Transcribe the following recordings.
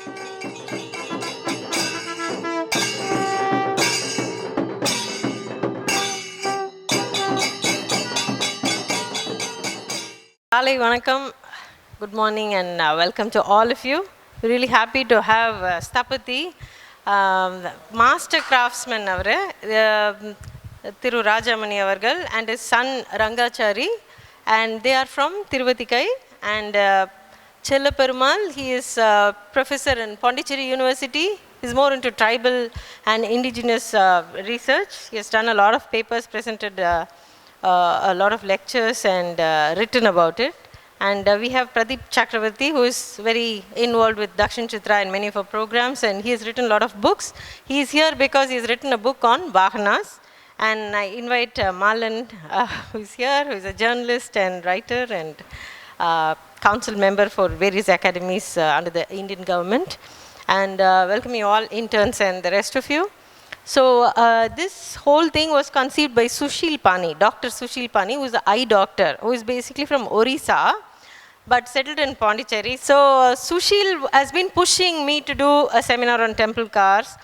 Kalai Vanakkam, good morning and welcome to all of you. Really happy to have Sthapati, master craftsman avare, Thiru Rajamani avargal and his son Rangachari, and they are from Tiruvatikai. And Chella Perumal, he is professor in Pondicherry University. He's more into tribal and indigenous research. He has done a lot of papers, presented a lot of lectures and written about it. And we have Pradeep Chakravarti, who is very involved with Dakshin Chitra and many of our programs, and he has written a lot of books. He is here because he has written a book on Vahanas. And I invite Malan, who is here, who is a journalist and writer and council member for various academies under the Indian government. And welcome you all, interns and the rest of you. So this whole thing was conceived by Sushil Pani, Dr. Sushil Pani, who is an eye doctor, who is basically from Orissa, but settled in Pondicherry. So Sushil has been pushing me to do a seminar on temple cars.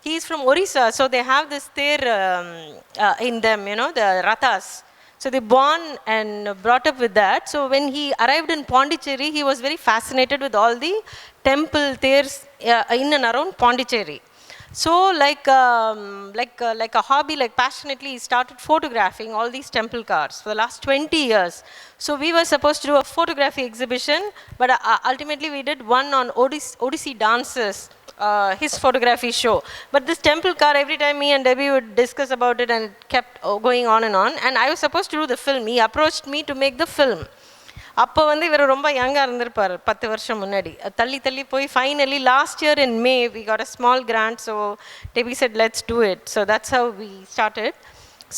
He is from Orissa, so they have this there in them, you know, the rathas. So they born and brought up with that. So when he arrived in Pondicherry, he was very fascinated with all the temple theirs in and around Pondicherry. So like a hobby, like passionately, he started photographing all these temple cars for the last 20 years. So we were supposed to do a photography exhibition, but ultimately we did one on Odissi dances, his photography show. But this temple car, every time me and Debbie would discuss about it, and it kept going on. And I was supposed to do the film. He approached me to make the film. அப்போ வந்து இவர் ரொம்ப யங்காக இருந்திருப்பார் 10 வருஷம் முன்னாடி தள்ளி போய் finally last year in May we got a small grant so Debbie said let's do it so that's how we started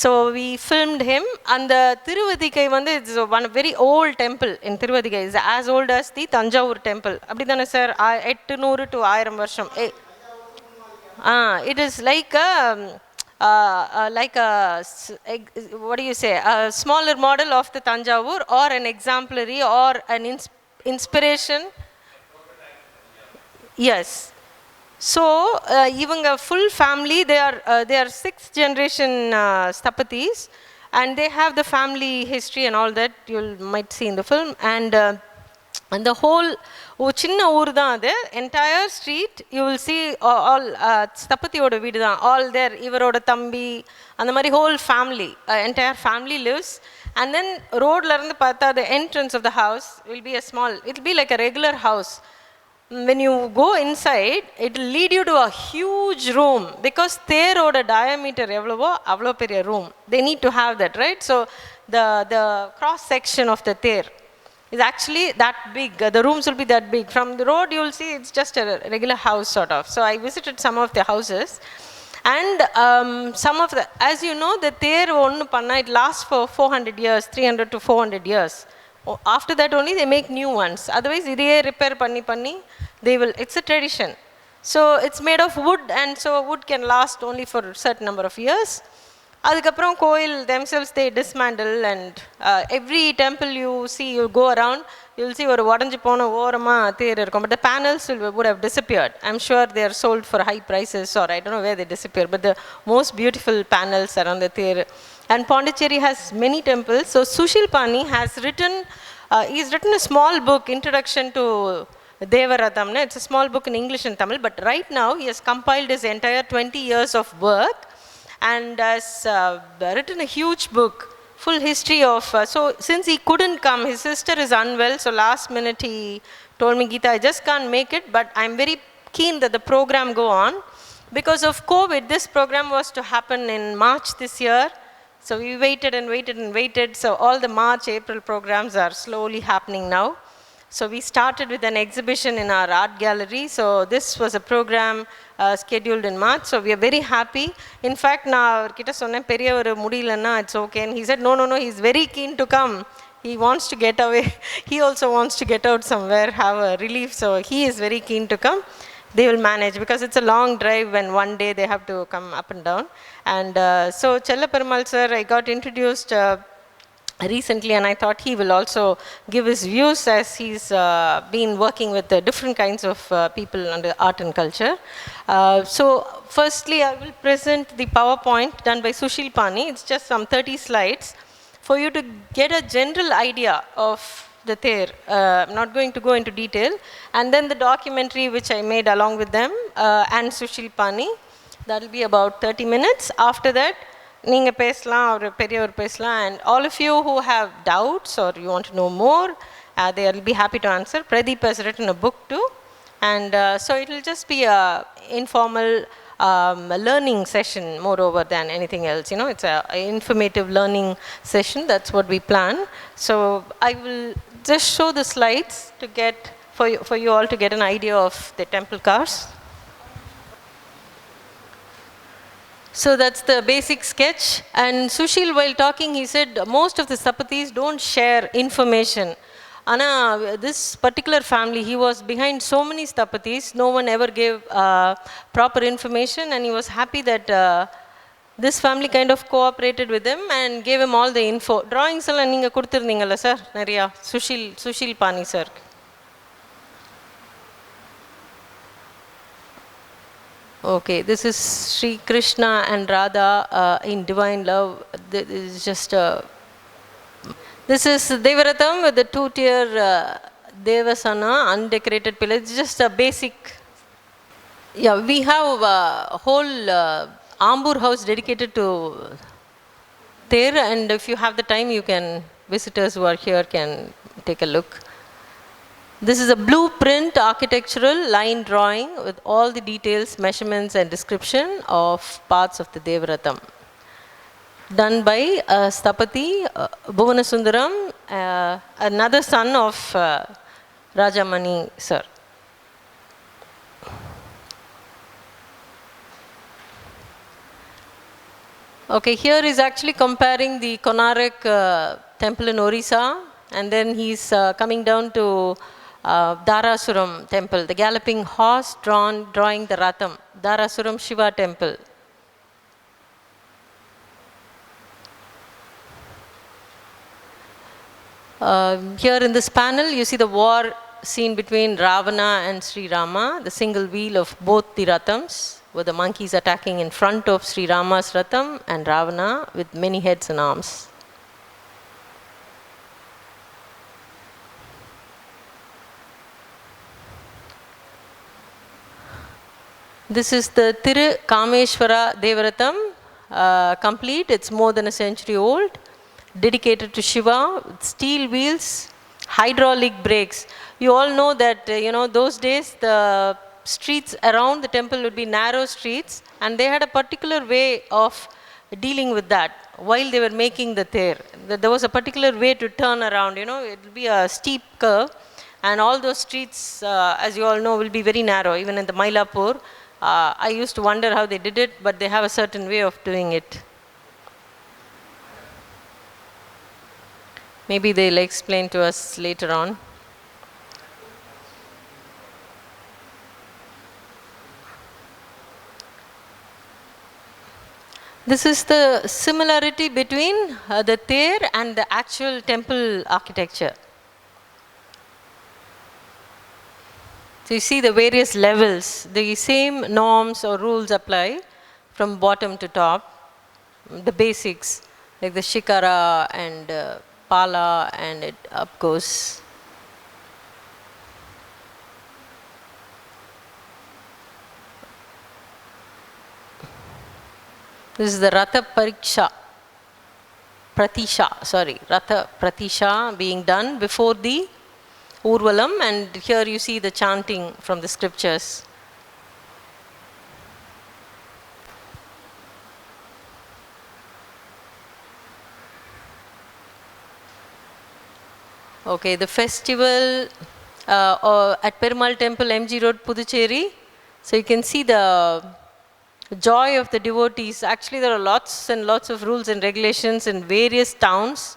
so we filmed him அந்த திருவதிகை வந்து it's one very old temple in Thiruvathigai is as old as the Thanjavur temple அப்படி தானே sir 800 to 1000 வருஷம் it is like like a, what do you say, a smaller model of the Tanjavur or an exemplary or an inspiration. Yes. So even a full family, they are 6th generation Sthapatis, and they have the family history and all that you might see in the film. And the whole சின்ன ஊர் தான் அது entire street you will see all ஸ்தபதியோட வீடு தான் all there இவரோட தம்பி அந்த மாதிரி whole family entire family lives and then ரோட்லேருந்து பார்த்தா the entrance of the house will be a small, it will be like a regular house. When you go inside, it will lead you to a huge room because தேரோட diameter எவ்வளவோ அவ்வளோ பெரிய room. They need to have that, right? So the cross section of the there is actually that big. The rooms will be that big. From the road you will see it's just a regular house sort of. So I visited some of the houses and some of the, as you know, the their onnu panna it lasts for 400 years, 300 to 400 years. After that only they make new ones. Otherwise idhe repair panni they will, it's a tradition. So it's made of wood and so wood can last only for a certain number of years. அதுக்கப்புறம் கோயில் themselves they dismantle and every temple you see, you go around, you will see ஒரு உடஞ்சி போன ஓரமாக தேர் இருக்கும், but the panels would have disappeared. I'm sure they are sold for high prices or I don't know where they disappear, but the most beautiful panels around the there. And Pondicherry has many temples. So Sushil Pani has written, he's written a small book, Introduction to Devaratamna. It's a small book in English and Tamil, but right now he has compiled his entire 20 years of work and has written a huge book, full history of, so since he couldn't come, his sister is unwell, so last minute he told me, Geeta, I just can't make it, but I'm very keen that the program go on. Because of COVID, this program was to happen in March this year, so we waited and waited and waited, so all the March, April programs are slowly happening now. So we started with an exhibition in our art gallery. So this was a program scheduled in March. So we are very happy. In fact, na kita sonna periya oru mudiyalana it's okay. And he said no, he's very keen to come. He wants to get away. He also wants to get out somewhere, have a relief. So he is very keen to come. They will manage because it's a long drive and one day they have to come up and down. And so Chella Perumal sir, I got introduced recently, and I thought he will also give his views as he's been working with different kinds of people under art and culture. So firstly, I will present the PowerPoint done by Sushil Pani. It's just some 30 slides for you to get a general idea of the Ther. I'm not going to go into detail. And then the documentary which I made along with them and Sushil Pani. That will be about 30 minutes. After that, நீங்க பேசலாம் ஒரு பெரியவர் பேசலாம், and all of you who have doubts or you want to know more, they will be happy to answer. Pradeep has written a book too, and so it will just be a informal learning session moreover than anything else. You know, it's a informative learning session. That's what we plan. So I will just show the slides to get for you all to get an idea of the temple cars. So that's the basic sketch. And Sushil, while talking, he said most of the Sthapatis don't share information. Ana, this particular family, he was behind so many Sthapatis, no one ever gave proper information, and he was happy that this family kind of cooperated with him and gave him all the info. Drawings alla neenga kuduthirundingala sir, nariya Sushil Pani sir. Okay, this is Sri Krishna and Radha in divine love. This is just this is Devaratham with the two-tier Devasana, undecorated pillar. It's just a basic. Yeah, we have a whole Ambur house dedicated to Ther, and if you have the time, you can, visitors who are here can take a look. This is a blueprint architectural line drawing with all the details, measurements and description of parts of the Devaratham. Done by Sthapati Bhuvanasundaram, another son of Rajamani sir. Okay, here is actually comparing the Konarak temple in Orissa, and then he's coming down to Dharasuram temple, the galloping horse drawing the Ratham, Dharasuram Shiva temple. Here in this panel, you see the war scene between Ravana and Sri Rama, the single wheel of both the Rathams, with the monkeys attacking in front of Sri Rama's Ratham and Ravana with many heads and arms. This is the Thiru Kameshwara Devaratham, complete. It's more than a century old, dedicated to Shiva, with steel wheels, hydraulic brakes. You all know that, you know, those days the streets around the temple would be narrow streets, and they had a particular way of dealing with that while they were making the Ther. There was a particular way to turn around, you know, it will be a steep curve, and all those streets, as you all know, will be very narrow, even in the Mylapore. I used to wonder how they did it, but they have a certain way of doing it. Maybe they'll explain to us later on. This is the similarity between the Ther and the actual temple architecture. So you see the various levels, the same norms or rules apply from bottom to top, the basics like the Shikara and Pala, and it up goes. This is the Ratha Pratisha being done before the Urvalam, and here you see the chanting from the scriptures. Okay, the festival at Perumal Temple, MG Road, Puducherry. So you can see the joy of the devotees. Actually, there are lots and lots of rules and regulations in various towns,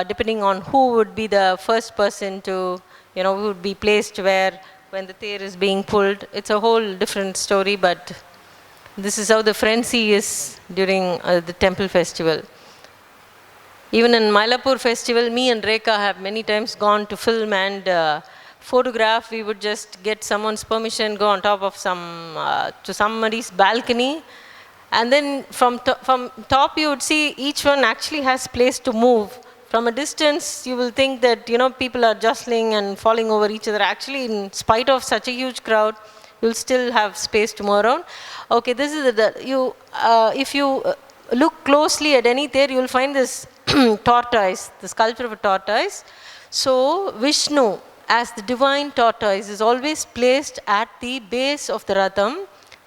depending on who would be the first person to, you know, who would be placed where when the Ther is being pulled. It's a whole different story, but this is how the frenzy is during the temple festival. Even in Mylapore festival, me and Rekha have many times gone to film and photograph. We would just get someone's permission, go on top of to somebody's balcony, and then from top you would see each one actually has place to move. From a distance, you will think that people are jostling and falling over each other. Actually, in spite of such a huge crowd, you'll still have space to move around. Okay, this is if you look closely at any there, you'll find this tortoise, the sculpture of a tortoise. So Vishnu, as the divine tortoise, is always placed at the base of the Ratham,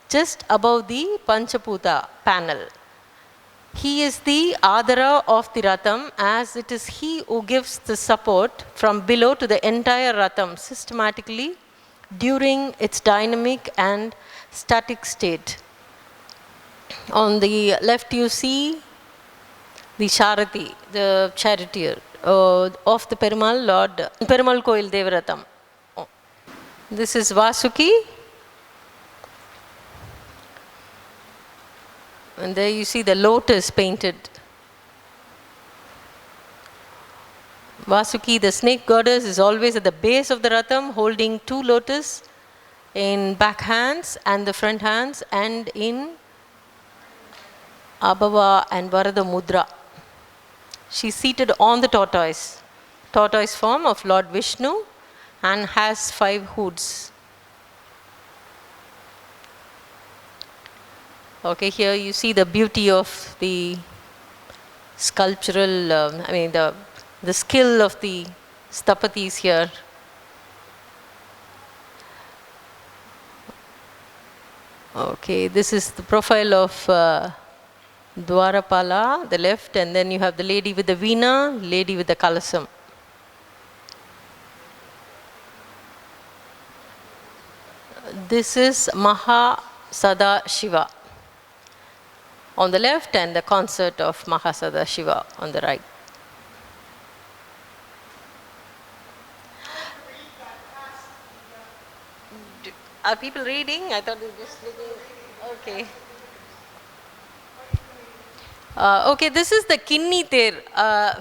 just above the Panchaputa panel. He is the Adara of the Ratham, as it is he who gives the support from below to the entire Ratham systematically during its dynamic and static state. On the left you see the Sharathi, the charioteer of the Perumal Lord, Perumal Koil Devaratham. This is Vasuki. And there you see the lotus painted. Vasuki, the snake goddess, is always at the base of the Ratham, holding 2 lotus in back hands and the front hands, and in Abhava and Varada Mudra. She is seated on the tortoise form of Lord Vishnu, and has 5 hoods. Okay, here you see the beauty of the sculptural, the skill of the Sthapatis here. Okay, this is the profile of Dwarapala, the left, and then you have the lady with the veena, lady with the kalasam. This is Mahasada Shiva on the left, and the consort of Mahasada Shiva on the right. Are people reading? I thought they were just looking. Okay. Okay, this is the Kinni Ter.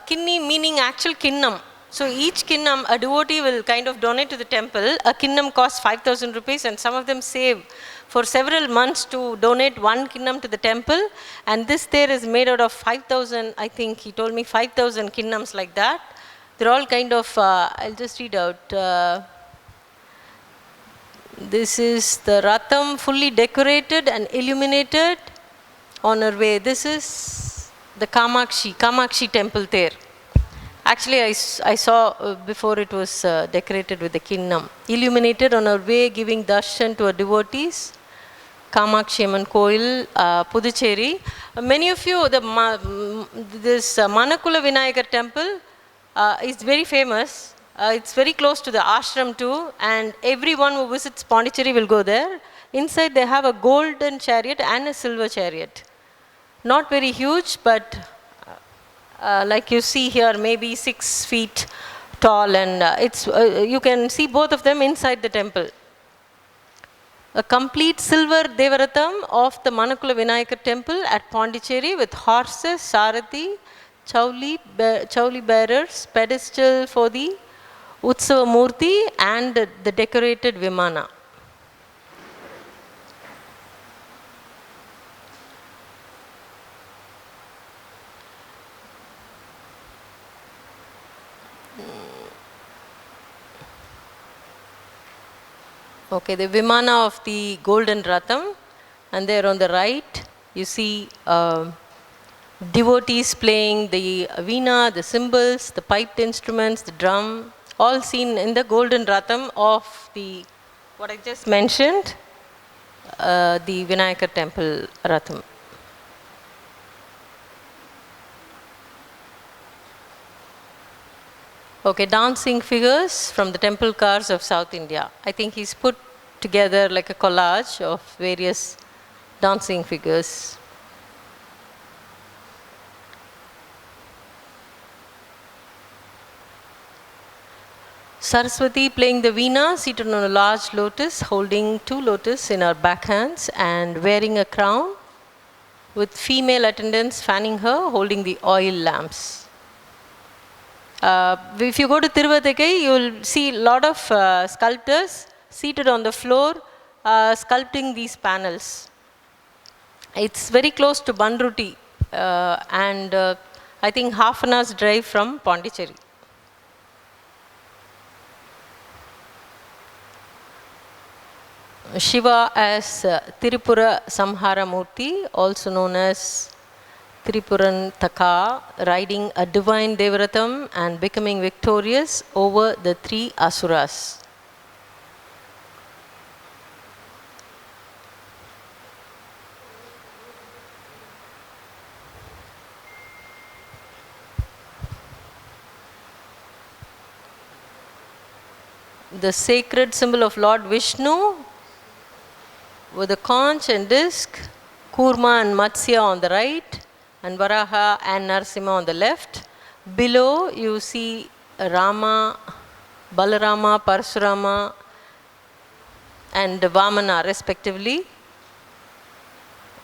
Kinni meaning actual kinnam. So each kinnam, a devotee will kind of donate to the temple. A kinnam costs 5,000 rupees, and some of them save for several months to donate 1 kinnam to the temple. And this Ter is made out of 5,000, I think he told me 5,000 kinnams like that. They're all kind of, I'll just read out. This is the Ratham fully decorated and illuminated on our way. This is the Kamakshi temple there. Actually, I saw before it was decorated with the kinnam. Illuminated on our way, giving darshan to our devotees. Kamakshi Amman Koil, Puducherry. Many of you, this Manakula Vinayakar temple is very famous. It's very close to the ashram too, and everyone who visits Pondicherry will go there. Inside they have a golden chariot and a silver chariot. Not very huge, but like you see here, maybe 6 feet tall, and you can see both of them inside the temple. A complete silver Devaratham of the Manakula Vinayakar temple at Pondicherry with horses, Sarathi, Chauli bearers, pedestal for the Utsava Murti, and the decorated Vimana. Okay, the Vimana of the Golden Ratham, and there on the right you see devotees playing the veena, the cymbals, the piped instruments, the drum, all seen in the Golden Ratham of the, what I just mentioned, the Vinayakar temple Ratham. Okay, dancing figures from the temple cars of South India. I think he's put together like a collage of various dancing figures. Saraswati playing the veena, seated on a large lotus, holding 2 lotus in her back hands and wearing a crown, with female attendants fanning her, holding the oil lamps. If you go to Tiruvathikai, you will see a lot of sculptors seated on the floor sculpting these panels. It's very close to Banruti, and I think half an hour's drive from Pondicherry. Shiva as Tirupura Samhara Murti, also known as Tripuran Taka, riding a divine Devaratham and becoming victorious over the 3 Asuras. The sacred symbol of Lord Vishnu with a conch and disc, Kurma and Matsya on the right, and Varaha and Narasimha on the left. Below you see Rama, Balarama, Parshurama and Vamana respectively.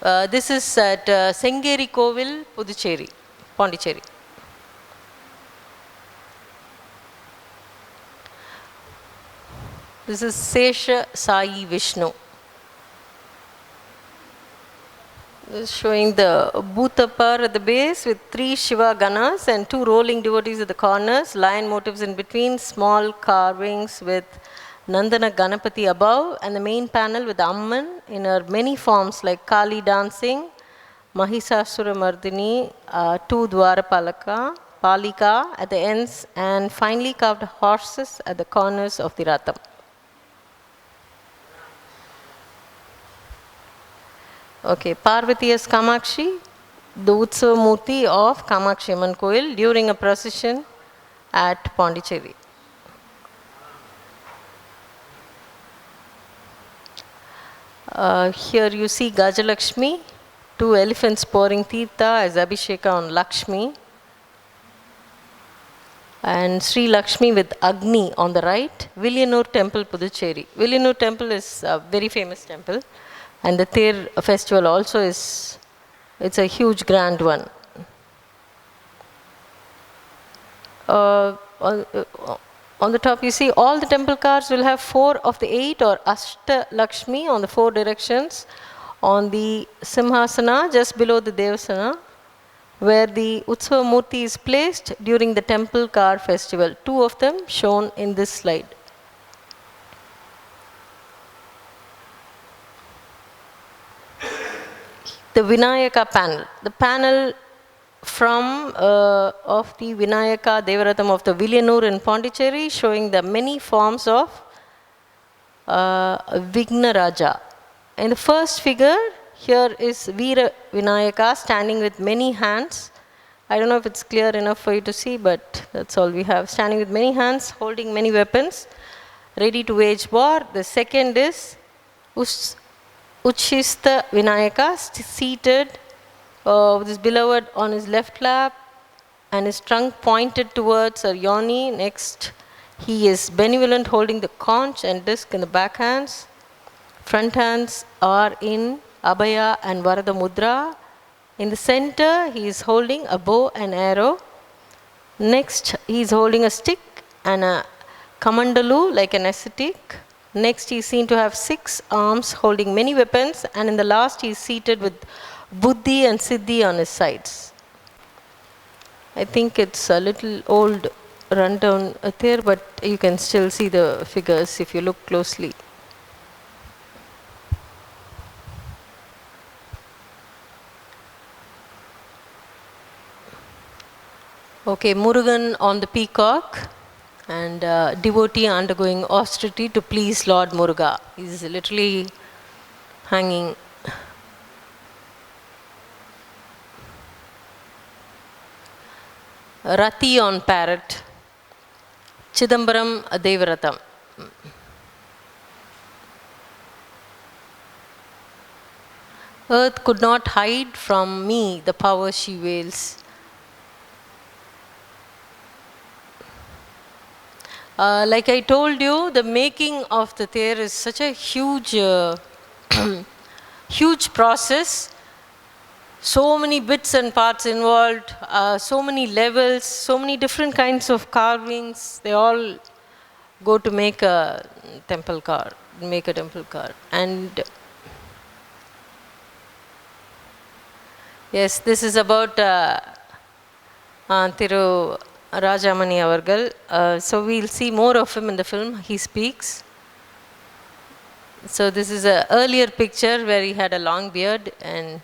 This is at Sengeri Kovil, Puducherry, Pondicherry. This is Sesha Sai Vishnu. This is showing the Bhutapar at the base with 3 Shiva Ganas and 2 rolling devotees at the corners, lion motifs in between, small carvings with Nandana Ganapati above, and the main panel with Amman in her many forms like Kali dancing, Mahisasura Mardini, 2 Dwarapalaka, Palika at the ends, and finely carved horses at the corners of the Ratham. Okay, Parvati as Kamakshi, the Utsava Murti of Kamakshi Amman Koil during a procession at Pondicherry. Here you see Gajalakshmi, 2 elephants pouring Tirtha as Abhisheka on Lakshmi, and Sri Lakshmi with Agni on the right. Villianur Temple, Puducherry. Villianur Temple is a very famous temple. And the Ther festival also is, it's a huge grand one. On the top you see all the temple cars will have 4 of the 8 or Ashta Lakshmi on the 4 directions on the Simhasana just below the Devasana, where the Utsava Murti is placed during the temple car festival. 2 of them shown in this slide. The Vinayaka panel. The panel from of the Vinayaka Devaratham of the Villianur in Pondicherry, showing the many forms of Vignaraja. In the first figure, here is Veera Vinayaka standing with many hands. I don't know if it's clear enough for you to see, but that's all we have. Standing with many hands, holding many weapons, ready to wage war. The second is Uchishta Vinayaka, seated with his beloved on his left lap and his trunk pointed towards a yoni. Next, he is benevolent, holding the conch and disc in the back hands. Front hands are in Abhaya and Varada Mudra. In the center, he is holding a bow and arrow. Next, he is holding a stick and a kamandalu like an ascetic. Next, he is seen to have 6 arms holding many weapons, and in the last, he is seated with Buddhi and Siddhi on his sides. I think it's a little old rundown there, but you can still see the figures if you look closely. Okay, Murugan on the peacock, and devotee undergoing austerity to please Lord Muruga. He's literally hanging. Rati on parrot, Chidambaram Devaratham. Earth could not hide from me the power she wields. Like I told you, the making of the Ther is such a huge, huge process. So many bits and parts involved, so many levels, so many different kinds of carvings. They all go to make a temple car, And yes, this is about Thiru Rajamani Avargal. So we'll see more of him in the film. He speaks. So this is an earlier picture where he had a long beard and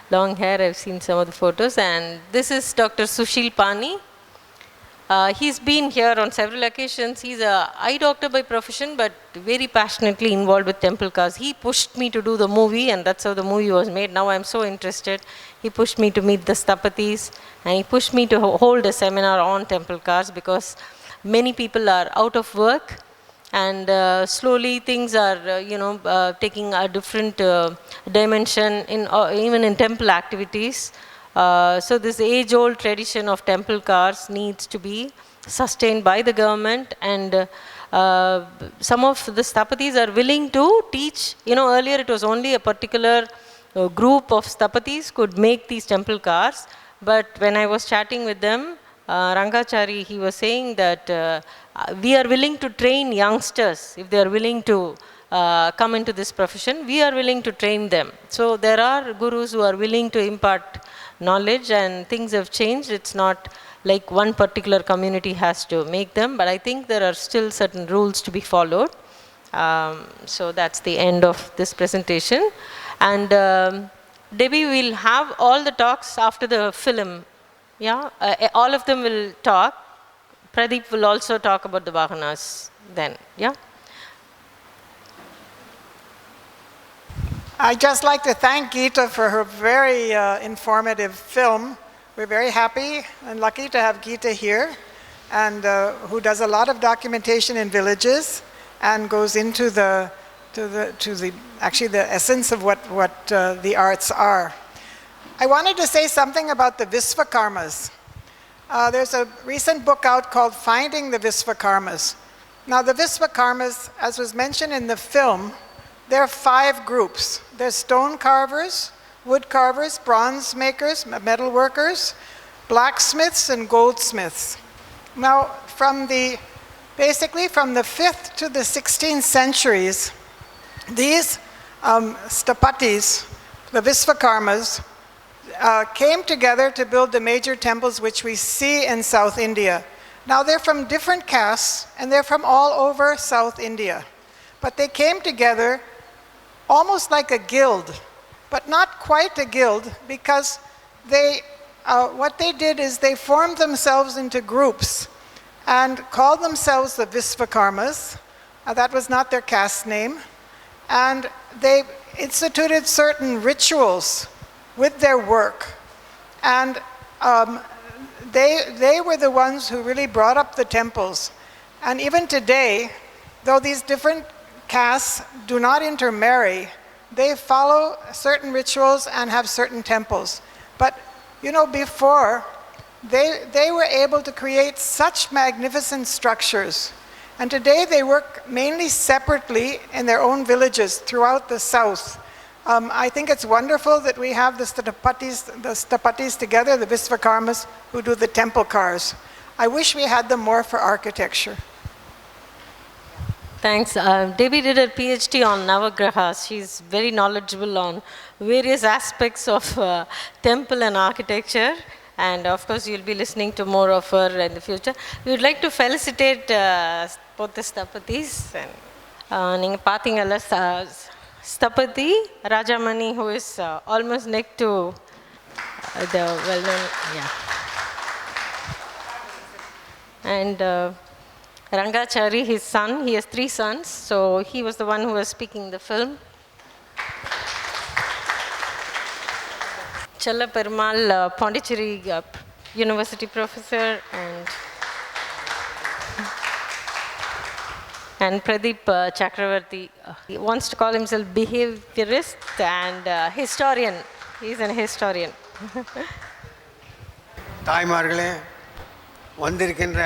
long hair. I've seen some of the photos. And this is Dr. Sushil Pani. He's been here on several occasions. He's an eye doctor by profession, but very passionately involved with temple cars. He pushed me to do the movie, and that's how the movie was made. Now I'm so interested. He pushed me to meet the Sthapatis, and he pushed me to hold a seminar on temple cars because many people are out of work, and slowly things are, taking a different dimension in even in temple activities. So this age-old tradition of temple cars needs to be sustained by the government, and some of the Sthapatis are willing to teach. Earlier it was only a particular group of Sthapatis could make these temple cars, but when I was chatting with them, Rangachari, he was saying that we are willing to train youngsters if they are willing to come into this profession. We are willing to train them. So there are gurus who are willing to impart knowledge, and things have changed. It's not like one particular community has to make them, but I think there are still certain rules to be followed. So that's the end of this presentation. And Debbie will have all the talks after the film. Yeah, all of them will talk. Pradeep will also talk about the Vahanas then. Yeah. I'd just like to thank Geeta for her very informative film. We're very happy and lucky to have Geeta here, and who does a lot of documentation in villages and goes into the essence of what the arts are. I wanted to say something about the Visvakarmas. There's a recent book out called Finding the Visvakarmas. Now the Visvakarmas, as was mentioned in the film, there are 5 groups. There's stone carvers, wood carvers, bronze makers, metal workers, blacksmiths, and goldsmiths. Now, basically from the 5th to the 16th centuries, these Sthapatis, the Visvakarmas, came together to build the major temples which we see in South India. Now, they're from different castes, and they're from all over South India. But they came together almost like a guild, but not quite a guild, because what they did is they formed themselves into groups and called themselves the Visvakarmas. That was not their caste name. And they instituted certain rituals with their work. And they were the ones who really brought up the temples. And even today, though these different castes do not intermarry, they follow certain rituals and have certain temples. But before, they were able to create such magnificent structures. And today they work mainly separately in their own villages throughout the south. I think it's wonderful that we have the Sthapatis together, the Visvakarmas, who do the temple cars. I wish we had them more for architecture. Thanks. Debbie did a PhD on Navagrahas. She's very knowledgeable on various aspects of temple and architecture. And of course, you'll be listening to more of her in the future. We would like to felicitate both the Sthapatis. Ninga pathingala Sthapati Rajamani, who is almost next to the well-known, yeah. And Rangachari, his son, he has 3 sons, so he was the one who was speaking in the film. Challa Perumal, Pondicherry University professor, and Pradeep Chakravarti. He wants to call himself behaviorist and historian. He's an historian. தாய்மார்களே, வந்திருக்கின்ற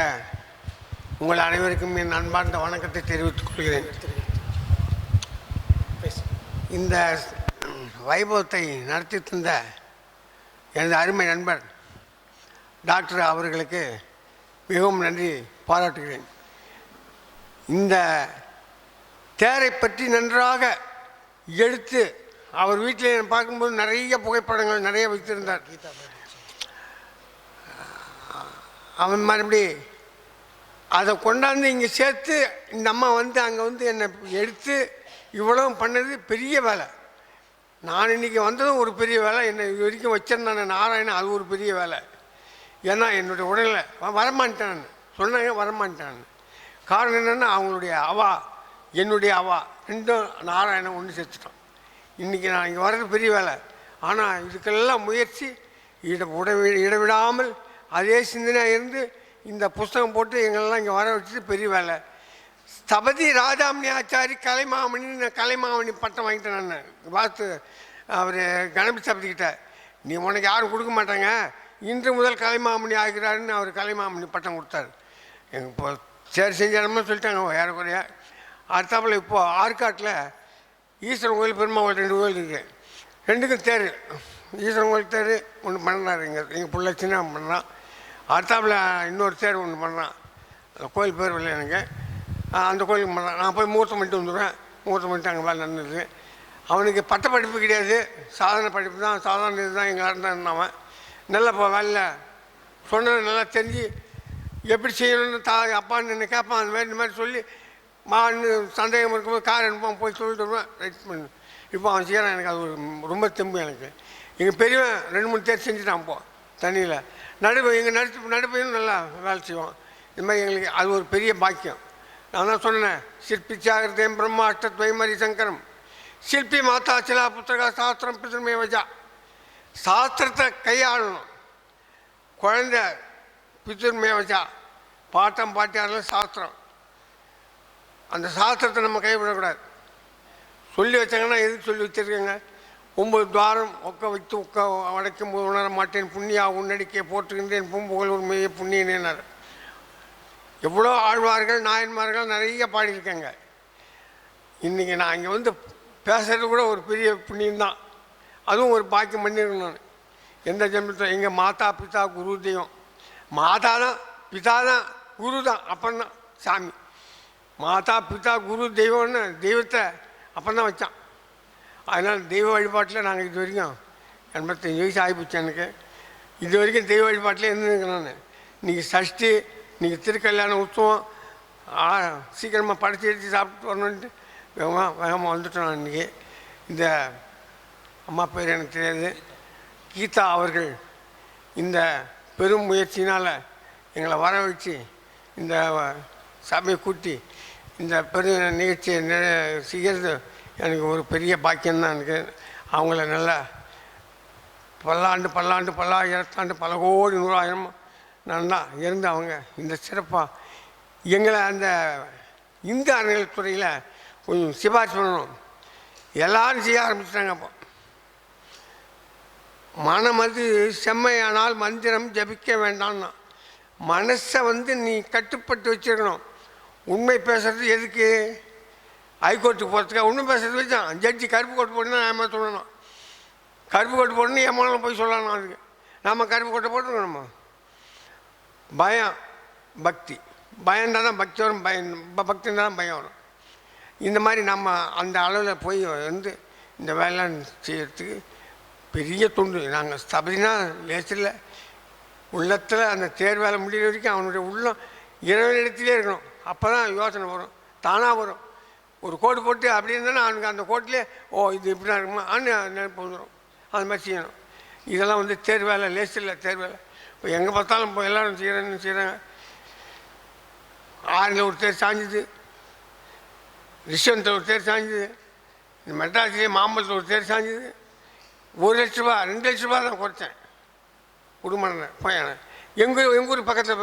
உங்கள் அனைவருக்கும் என் அன்பார்ந்த வணக்கத்தை தெரிவித்துக் கொள்கிறேன். இந்த வைபவத்தை நடத்தி தந்த எனது அருமை நண்பர் டாக்டர் அவர்களுக்கு மிகவும் நன்றி பாராட்டுகிறேன். இந்த தேரை பற்றி நன்றாக எடுத்து அவர் வீட்டில் நான் பார்க்கும்போது நிறைய புகைப்படங்கள் நிறைய வைத்திருந்தார். அவன் மறுபடி அதை கொண்டாந்து இங்கே சேர்த்து இந்த அம்மா வந்து அங்கே வந்து என்னை எடுத்து இவ்வளவு பண்ணது பெரிய வேலை. நான் இன்றைக்கி வந்ததும் ஒரு பெரிய வேலை, என்னை இது வரைக்கும் வச்சிருந்தானே நாராயணன், அது ஒரு பெரிய வேலை. ஏன்னா என்னுடைய உடலில் வரமாட்டேன் சொன்னாங்க, வரமாட்டேன். காரணம் என்னென்னா அவங்களுடைய அவா என்னுடைய அவா ரெண்டும் நாராயணன் ஒன்று சேர்த்துட்டோம். இன்றைக்கி நான் இங்கே வர்றது பெரிய வேலை. ஆனால் இதுக்கெல்லாம் முயற்சி இடவிடாமல் அதே சிந்தனையாக இருந்து இந்த புஸ்தகம் போட்டு எங்களெல்லாம் இங்கே வர வச்சுட்டு பெரிய வேலை. ஸ்தபதி ராஜாமணி ஆச்சாரி கலைமாமணி பட்டம் வாங்கிட்டேன் நான். பார்த்து அவர் கணபதி ஸ்தபதிக்கிட்ட, நீ உனக்கு யாரும் கொடுக்க மாட்டாங்க, இன்று முதல் கலைமாமணி ஆகிறாருன்னு அவர் கலைமாமணி பட்டம் கொடுத்தாரு. எங்கள் இப்போ சரி செஞ்சாலுமே சொல்லிட்டாங்க ஏறக்குறைய. அடுத்தாப்பில் இப்போது ஆற்காட்டில் ஈஸ்வரன் கோயில் பெருமாள் 2 கோயில் இருக்குது. 2க்கும் தேர், ஈஸ்வரன் கோயில் தேர் ஒன்று பண்ணுறாரு. எங்கள் பிள்ளை சின்ன பண்ணுறான். அடுத்தாப்பில் இன்னொரு தேர் ஒன்று பண்ணுறான். அந்த கோயில் பேர் இல்லை எனக்கு. அந்த கோயிலுக்கு பண்ணுறான். நான் போய் முகூர்த்தம் பண்ணிட்டு வந்துடுவேன். முகூர்த்தம் பண்ணிட்டு அங்கே வேலை நடந்தது. அவனுக்கு பட்ட படிப்பு கிடையாது, சாதாரண படிப்பு தான். சாதாரண இது தான் எங்கள் தான் இருந்தான். நல்லா இப்போ வேலையில் சொன்னது நல்லா தெரிஞ்சு எப்படி செய்யணும்னு அப்பான்னு என்ன கேட்பான். அந்த மாதிரி இந்த மாதிரி சொல்லி மான்னு சந்தேகம் இருக்கும்போது கார் அனுப்பான், போய் சொல்லிட்டு வருவேன், ரைட் பண்ணு. இப்போ அவன் செய்யறான். எனக்கு அது ஒரு ரொம்ப தெம்பு. எனக்கு எங்கள் பெரியவன் 2-3 தேர் செஞ்சுட்டான் போ தண்ணியில். எங்கள் நடுப்பையும் நல்லா வேலை செய்வான். இது மாதிரி எங்களுக்கு அது ஒரு பெரிய பாக்கியம். நான் தான் சொன்னேன், சிற்பி சாகிருதேம் பிரம்மா அஷ்டத்வைமரி சங்கரம் சிற்பி மாதா சிலா புத்திரகா சாஸ்திரம் பிதர்மே வஜா. சாஸ்திரத்தை கையாளணும். குழந்த பிதர்மே வச்சா பாட்டம் பாட்டியாரில் சாஸ்திரம். அந்த சாஸ்திரத்தை நம்ம கைவிடக்கூடாது. சொல்லி வச்சாங்கன்னா எதுக்கு சொல்லி வச்சுருக்கேங்க? 9 துவாரம் வைத்து அடைக்கும் போது உணர மாட்டேன் புண்ணியா உன்னடிக்கை போற்றுகின்றேன் பூம்புகழ் உண்மையை புண்ணியனேனார். எவ்வளோ ஆழ்வார்கள் நாயன்மார்கள் நிறைய பாடியிருக்காங்க. இன்றைக்கி நான் இங்கே வந்து பேசுகிறது கூட ஒரு பெரிய புண்ணியம்தான். அதுவும் ஒரு பாக்கியம் பண்ணியிருக்கேன் நான். எந்த ஜென்மத்தில் எங்கள் மாதா பிதா குரு தெய்வம். மாதா தான், பிதா தான், குரு தான், அப்பந்தான் சாமி. மாதா பிதா குரு தெய்வம்னு தெய்வத்தை அப்பந்தான் வச்சான். அதனால் தெய்வ வழிபாட்டில் நாங்கள் இது வரைக்கும் 85 வயசு ஆகிப்போச்சு எனக்கு. இது வரைக்கும் தெய்வ வழிபாட்டில் இருந்துருக்கேன் நான். இன்றைக்கி சஷ்டி, இன்றைக்கி திருக்கல்யாண உற்சவம், சீக்கிரமாக படைச்சி எடுத்து சாப்பிட்டு வரணுன்ட்டு வேகமாக வந்துட்டோம் நான். இன்றைக்கி இந்த அம்மா பேர் எனக்கு தெரியாது, கீதா அவர்கள் இந்த பெரும் முயற்சினால் எங்களை வர வச்சு இந்த சபையை கூட்டி இந்த பெரும் நிகழ்ச்சியை செய்கிறது எனக்கு ஒரு பெரிய பாக்கியம்தான். எனக்கு அவங்கள நல்லா பல்லாயிரத்தாண்டு பல கோடி 100,000 நல்லா இருந்து அவங்க இந்த சிறப்பாக எங்களை அந்த இந்து அறநிலைத்துறையில் கொஞ்சம் சிபாரிசு பண்ணணும். எல்லோரும் செய்ய ஆரம்பிச்சிட்டாங்க. அப்போ மனமது செம்மையானால் மந்திரம் ஜபிக்க வேண்டாம்னா, மனசை நீ கட்டுப்பட்டு வச்சுருக்கணும். உண்மை பேசுகிறது எதுக்கு? ஹைகோர்ட்டுக்கு போகிறதுக்காக உண்மை பேசுறது வச்சான். ஜட்ஜி கருப்பு கோட்டு போட்டுனா ஏமா சொல்லணும், கருப்பு கோட்டு போட்டுன்னு ஏமாலும் போய் சொல்லணும். அதுக்கு நம்ம கருப்பு கோட்டை போட்டுருக்கோம். நம்ம பயம் பக்தி, பயந்தால் தான் பக்தி வரும், பக்தி இருந்தால் தான் பயம் வரும். இந்த மாதிரி நம்ம அந்த அளவில் போய் இந்த வேலைலாம் செய்கிறதுக்கு பெரிய துண்டு. நாங்கள் ஸ்தபதினா லேசில் உள்ளத்தில் அந்த தேர் வேலை முடிகிற வரைக்கும் அவனுடைய உள்ளம் இறைவனிடத்திலே இருக்கணும். அப்போ தான் யோசனை வரும், தானாக வரும். ஒரு கோடு போட்டு அப்படி இருந்தாலும் அவனுக்கு அந்த கோட்டிலே இது இப்படி தான் இருக்குமா நினைப்பு வந்துடும். அது மாதிரி செய்யணும். இதெல்லாம் தேர் வேலை லேசில் தேர் வேலை. இப்போ எங்கே பார்த்தாலும் இப்போ எல்லோரும் செய்கிறாங்க. ஆறில் ஒரு தேர் சாஞ்சுது, ரிஷவத்தில் ஒரு தேர் சாஞ்சுது, இந்த மெட்ராஸ்லேயே மாம்பழத்தில் ஒரு தேர் சாஞ்சுது. 1 லட்ச ரூபா 2 லட்ச ரூபா தான் குறைச்சேன் குடும்பம் போயானேன். எங்கள் ஊர் பக்கத்தில்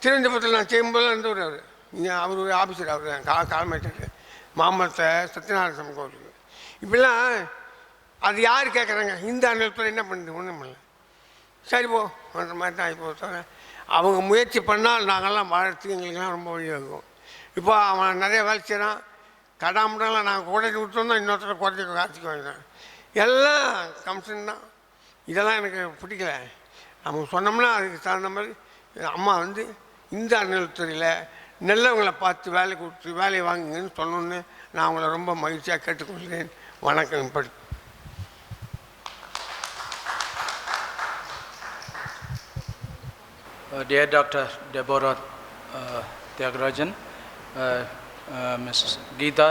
திருவனந்தபுரத்தில் நான் செய்யும்போதெல்லாம் இருந்தவர் அவர். இங்கே அவர் ஒரு ஆஃபீஸர், அவர் காலமேட்டார் மாம்பழத்தை சத்யநாராயண சாமி கோவிலுக்கு. இப்படிலாம் அது யார் கேட்குறாங்க? இந்த அண்ணல் என்ன பண்ணுது? ஒன்றும் இல்லை, சரி போ அந்த மாதிரி தான் இப்போ தவிர அவங்க முயற்சி பண்ணால் நாங்கள்லாம் வாழறதுக்கு எங்களுக்கெல்லாம் ரொம்ப வழியாகும். இப்போ அவன் நிறைய வேலை செய்கிறான். கடாமுடலாம் நாங்கள் குறைச்சி விட்டோம்னா இன்னொருத்தர குறைச்சி காய்ச்சிக்கு வாங்கினேன். எல்லாம் கமிஷன் தான். இதெல்லாம் எனக்கு பிடிக்கல. நம்ம சொன்னோம்னா அதுக்கு தகுந்த மாதிரி அம்மா வந்து இந்த அறநிலையத்துறையில் நல்லவங்களை பார்த்து வேலைக்கு விட்டு வேலையை வாங்குங்கன்னு சொன்னோன்னு நான் அவங்கள ரொம்ப மகிழ்ச்சியாக கேட்டுக்கொள்கிறேன். வணக்கம். படி Dear Dr. Deborah Tyagarajan, Mrs. Geeta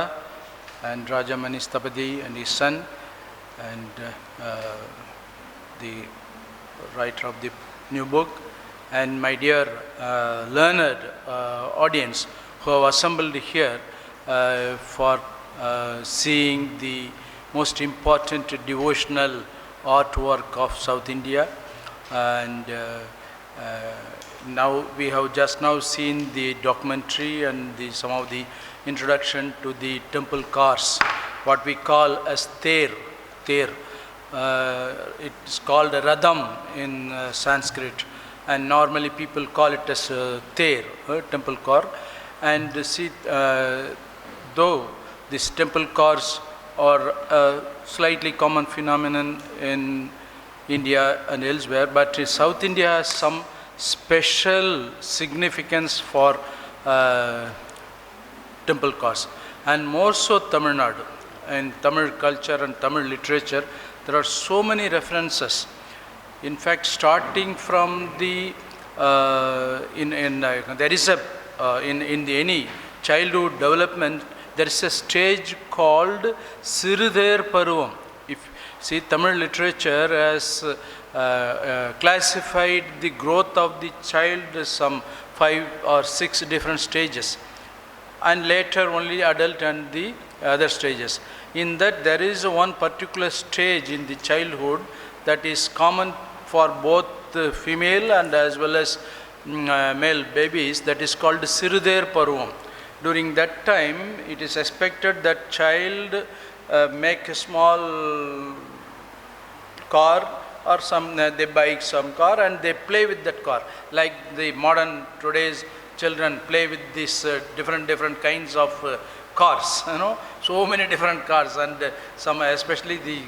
and Rajamani Stapati and his son, and the writer of the new book, and my dear learned audience who have assembled here for seeing the most important devotional artwork of South India. And now we have just now seen the documentary and some of the introduction to the temple cars, what we call as Ter. It's called a Radham in Sanskrit, and normally people call it as Ter, temple car. And see, though these temple cars are a slightly common phenomenon in India and elsewhere, but South India has some special significance for temple cars, and more so Tamil Nadu. In Tamil culture and Tamil literature, there are so many references. In fact, starting from the there is a in any childhood development, there is a stage called Sirudher Paruvam. If see, Tamil literature has classified the growth of the child as some 5 or 6 different stages, and later only adult and the other stages. In that, there is one particular stage in the childhood that is common for both female and as well as male babies, that is called Sirudher Paruvam. During that time, it is expected that child make a small car or they buy some car and they play with that car, like the modern today's children play with these different kinds of cars, so many different cars, and some especially the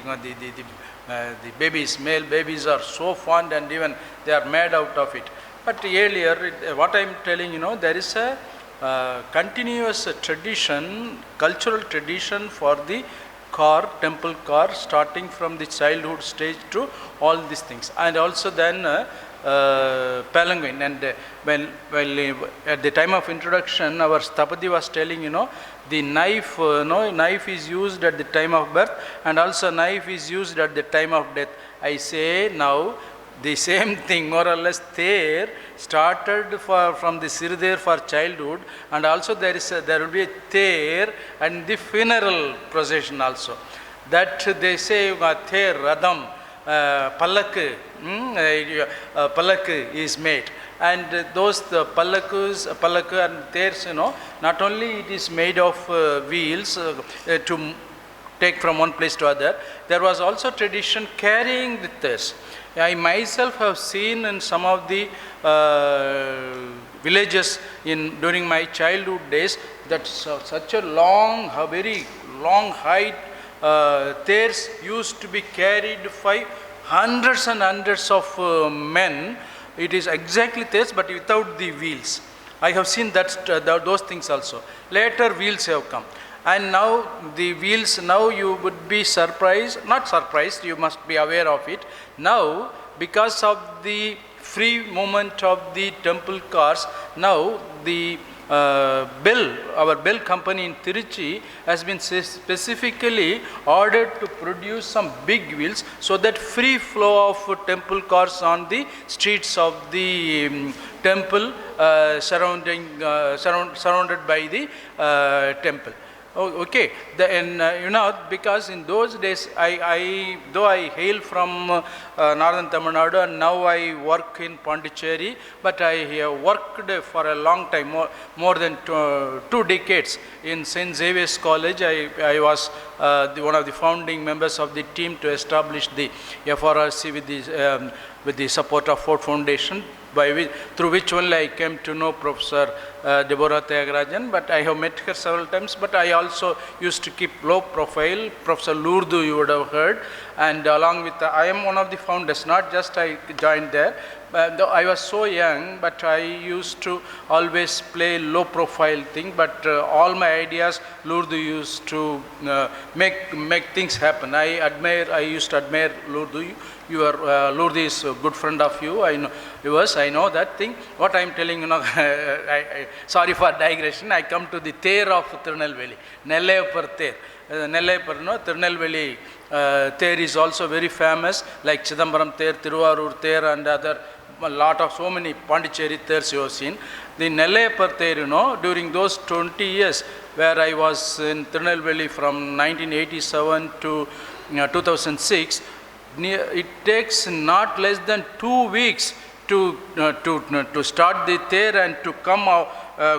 babies, male babies are so fond, and even they are mad out of it. But earlier, what I am telling, there is a continuous tradition, cultural tradition for the car, temple car, starting from the childhood stage to all these things. And also then palanquin, and when at the time of introduction, our Stapati was telling, the knife, knife is used at the time of birth, and also knife is used at the time of death. I say now the same thing, more or less, there started from the Sirudher for childhood, and also there will be a Ter and the funeral procession also. That they say Ter, Radham, Palak is made, and those Palakku and Ters, not only it is made of wheels to take from one place to other, there was also tradition carrying the Ters. I myself have seen in some of the villages during my childhood days that such a very long height Ters used to be carried by hundreds and hundreds of men. It is exactly Ters, but without the wheels. I have seen those things also. Later wheels have come. And now the wheels, now you would be surprised, not surprised, you must be aware of it. Now, because of the free movement of the temple cars, now the our Bell company in Tiruchi has been specifically ordered to produce some big wheels, so that free flow of temple cars on the streets of the temple surrounded by the temple. Oh, okay. Because in those days, though I hail from northern Tamil Nadu, and now I work in Pondicherry, but I have worked for a long time, more than 2 decades in St. Xavier's College. I was one of the founding members of the team to establish the FRRC with the support of Ford Foundation through which only I came to know Professor Deborah Tyagarajan, but I have met her several times. But I also used to keep low profile. Professor Lourdes, you would have heard, and along with I am one of the founders. Not just I joined there. Though I was so young, but I used to always play low profile thing, but all my ideas, Lourdes used to make things happen. I used to admire Lourdes. Lourdes is a good friend of you. I know that thing. What I am telling, sorry for digression. I come to the Ther of Tirunelveli, Nellayapar Ther. Nellayapar, no, Tirunelveli Ther is also very famous, like Chidambaram Ther, Tiruvarur Ther, and other. A lot of so many Pondicherry Thers you have seen. The Nellayapar Ther, during those 20 years where I was in Tirunelveli from 1987 to 2006, it takes not less than 2 weeks to start the Ther and to come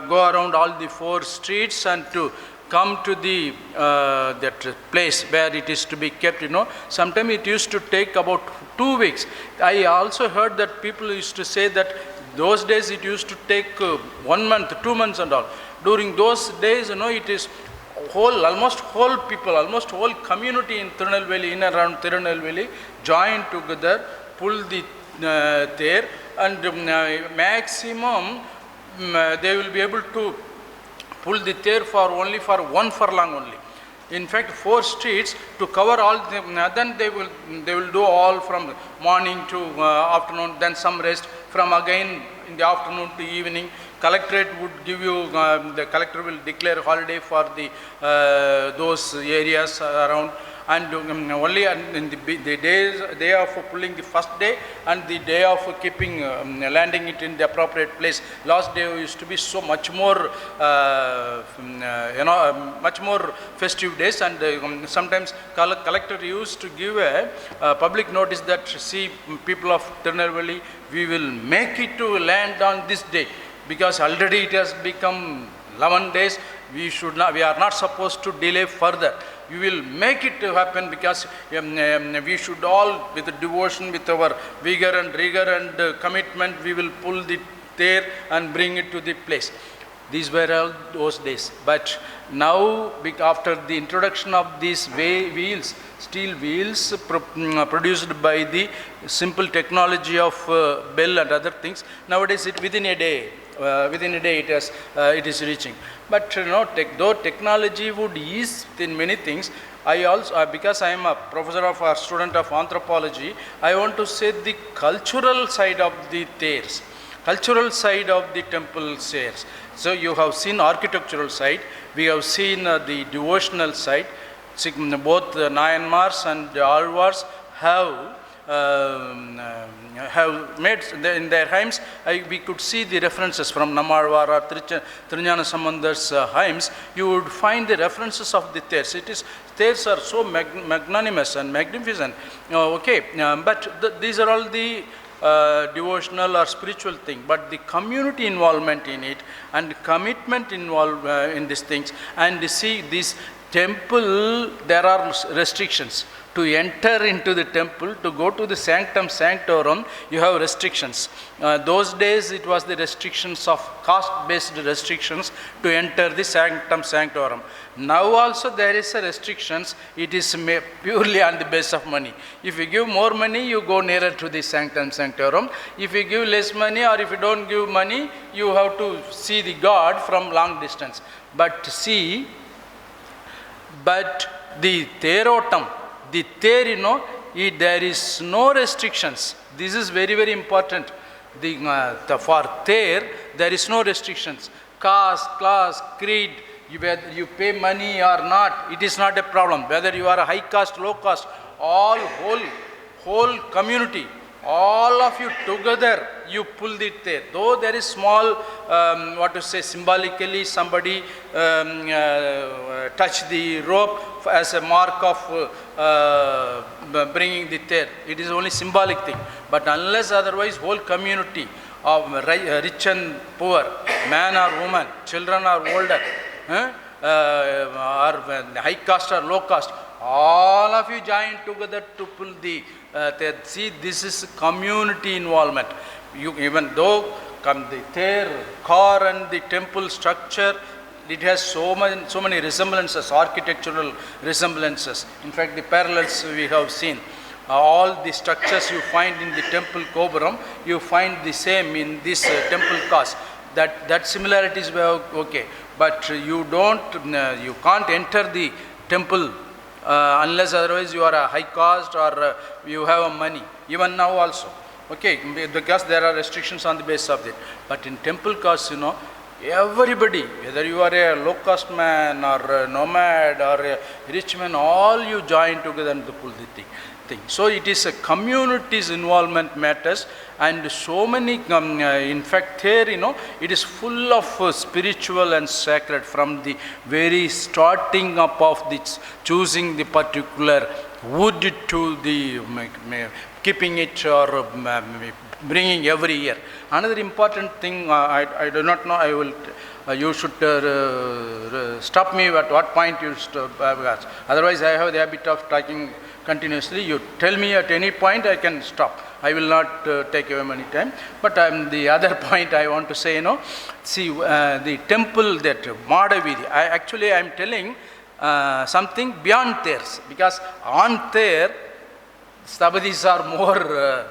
go around all the 4 streets and to come to the that place where it is to be kept. Sometimes it used to take about 2 weeks. I also heard that people used to say that those days it used to take 1 month, 2 months and all. During those days, it is almost whole people, almost whole community in Tirunelveli, in and around Tirunelveli, join together, pull the Ther, and maximum they will be able to pull the Ther only for 1 furlong only. In fact, 4 streets to cover all. Then they will do all from morning to afternoon. Then some rest from again in the afternoon to evening. Collectorate would give you. The collector will declare holiday for the those areas around. And only in the day of pulling the first day and the day of keeping landing it in the appropriate place. Last day used to be so much more much more festive days, and sometimes collector used to give a public notice that, see, people of Tirunelveli, we will make it to land on this day, because already it has become 11 days. We are not supposed to delay further. We will make it to happen, because we should all, with devotion, with our vigor and rigor and commitment, we will pull the Ther and bring it to the place. These were all those days. But now, after the introduction of these wheels, steel wheels produced by the simple technology of Bell and other things, nowadays within a day it is reaching. But though technology would ease in many things, I also, because I am a professor of a student of anthropology, I want to say the cultural side of the Thers, cultural side of the temple stairs. So you have seen architectural side, we have seen the devotional side. Both the Nayanmars and the Alvars have made in their hymns. We could see the references from Nammalvar or Thiruñana Sambandar's hymns. You would find the references of the Thers. Thers are so magnanimous and magnificent. But these are all the devotional or spiritual thing, but the community involvement in it and commitment involved in these things. And see, this temple, there are restrictions. To enter into the temple, to go to the sanctum sanctorum, you have restrictions. Those days it was the restrictions of caste-based restrictions to enter the sanctum sanctorum. Now also there is a restrictions. It is purely on the basis of money. If you give more money, you go nearer to the sanctum sanctorum. If you give less money, or if you don't give money, you have to see the God from long distance. But see, the Therotam, the Ther, there is no restrictions. This is very, very important. For Ther, there is no restrictions. Caste, class, creed, whether you pay money or not, it is not a problem. Whether you are a high caste, low caste, whole community, all of you together, you pull the Ther. Though there is small, symbolically somebody touch the rope as a mark of bringing the Ther. It is only symbolic thing. But unless otherwise, whole community of rich and poor, man or woman, children or older, or high caste or low caste, all of you join together to pull the Ther. See, this is community involvement. You, even though come the their car and the temple structure, it has so many resemblances, architectural resemblances. In fact, the parallels we have seen. All the structures you find in the temple Koburam, you find the same in this temple cars. That similarities were okay, but you can't enter the temple unless otherwise you are a high caste or you have money. Even now also, okay, because there are restrictions on the basis of it. But in temple caste, everybody, whether you are a low caste man or a nomad or a rich man, all you join together and pull the thing. So it is a community's involvement matters, and so many, in fact there, it is full of spiritual and sacred from the very starting up of this choosing the particular wood to the keeping it or bringing every year. Another important thing, I do not know, I will, you should stop me at what point you stop, otherwise I have the habit of talking continuously. You tell me at any point, I can stop. I will not take away many time. But the other point I want to say, see the temple that Madhavidi, I am telling something beyond theirs, because on there, Sthapatis are more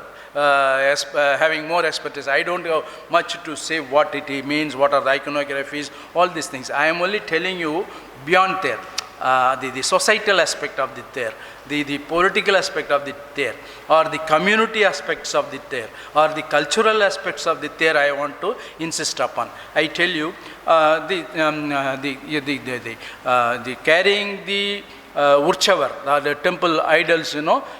having more expertise. I don't have much to say what it means, what are the iconographies, all these things. I am only telling you beyond there. The societal aspect of the there, the political aspect of the there, or the community aspects of the there, or the cultural aspects of the there, I want to insist upon. I tell you, the carrying the Urchavar, the temple idols,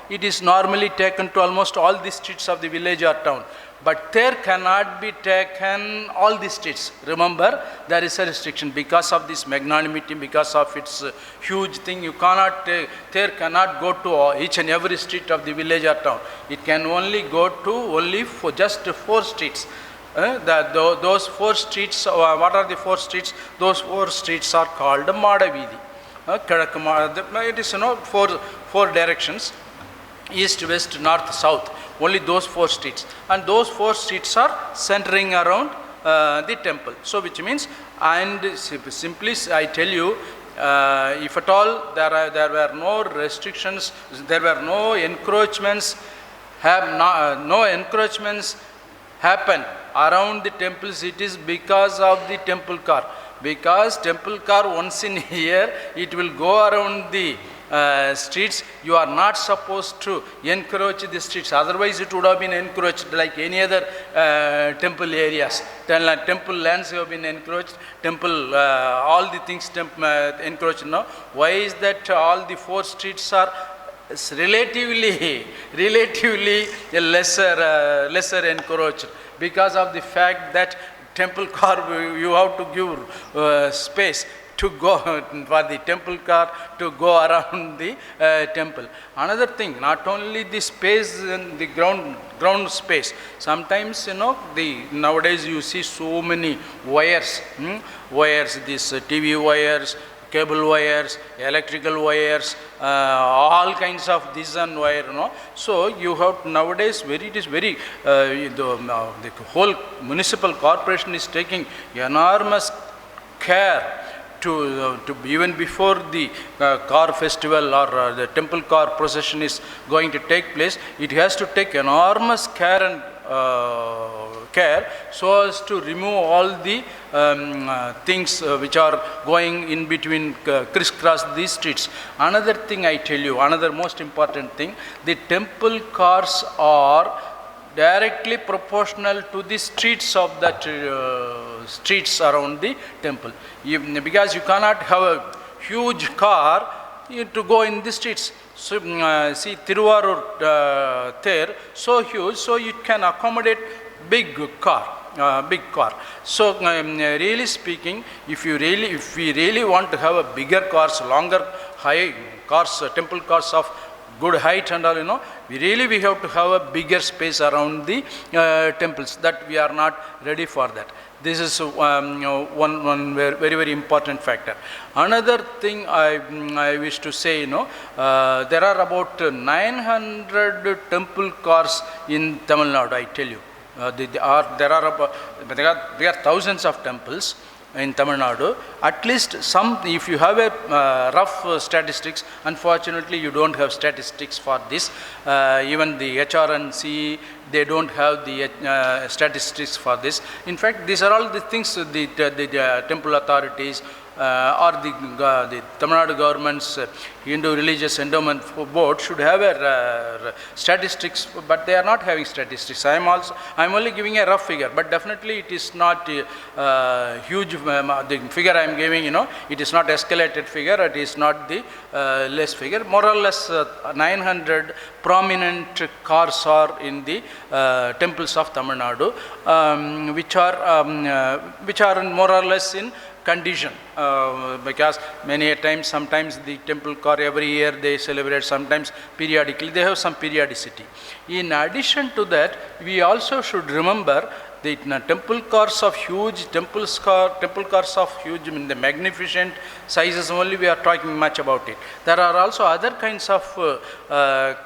it is normally taken to almost all the streets of the village or town. But there cannot be taken all the streets. Remember, there is a restriction because of this magnanimity, because of its huge thing. You cannot, there cannot go to each and every street of the village or town. It can only go to only for just 4 streets. Those 4 streets, what are the 4 streets? Those 4 streets are called Madhavidi. It is 4 directions: east, west, north, south. Only those 4 streets, and those 4 streets are centering around the temple. So which means, and simply I tell you, if at all there were no restrictions, there were no encroachments, no encroachments happen around the temples, it is because of the temple car. Because temple car once in a year, it will go around the streets. You are not supposed to encroach the streets, otherwise it would have been encroached like any other temple areas. Temple lands have been encroached, temple, all the things encroached now. Why is that all the 4 streets are relatively lesser encroached? Because of the fact that temple car, you have to give space to go for the temple car to go around the temple. Another thing, not only the space and the ground space. Sometimes nowadays you see so many wires, these TV wires, cable wires, electrical wires, all kinds of this and wire, So you have nowadays the whole municipal corporation is taking enormous care to even before the car festival or the temple car procession is going to take place, it has to take enormous care and care so as to remove all the things which are going in between, crisscross these streets. Another thing I tell you, another most important thing, the temple cars are directly proportional to the streets of that streets around the temple. Because you cannot have a huge car to go in the streets. So, see Tiruvarur there, so huge, so it can accommodate big car. So really speaking, if we really want to have a bigger cars, longer high cars, temple cars of good height and all, we have to have a bigger space around the temples. That we are not ready for that. This is one very important factor. Another thing I wish to say, there are about 900 temple cars in Tamil Nadu, I tell you. there are thousands of temples in Tamil Nadu. At least some, if you have a rough statistics, unfortunately you don't have statistics for this. Even the HRNC, they don't have the statistics for this. In fact, these are all the things the temple authorities or the Tamil Nadu government's Hindu Religious Endowment Board should have a statistics, but they are not having statistics. I am only giving a rough figure, but definitely it is not huge. The figure I am giving, it is not escalated figure. It is not the less figure. More or less 900 prominent cars are in the temples of Tamil Nadu, which are more or less in condition, because many a times, sometimes the temple car every year they celebrate, sometimes periodically they have some periodicity. In addition to that, we also should remember the temple cars of huge, temple cars of huge, the magnificent sizes only we are talking much about it. There are also other kinds of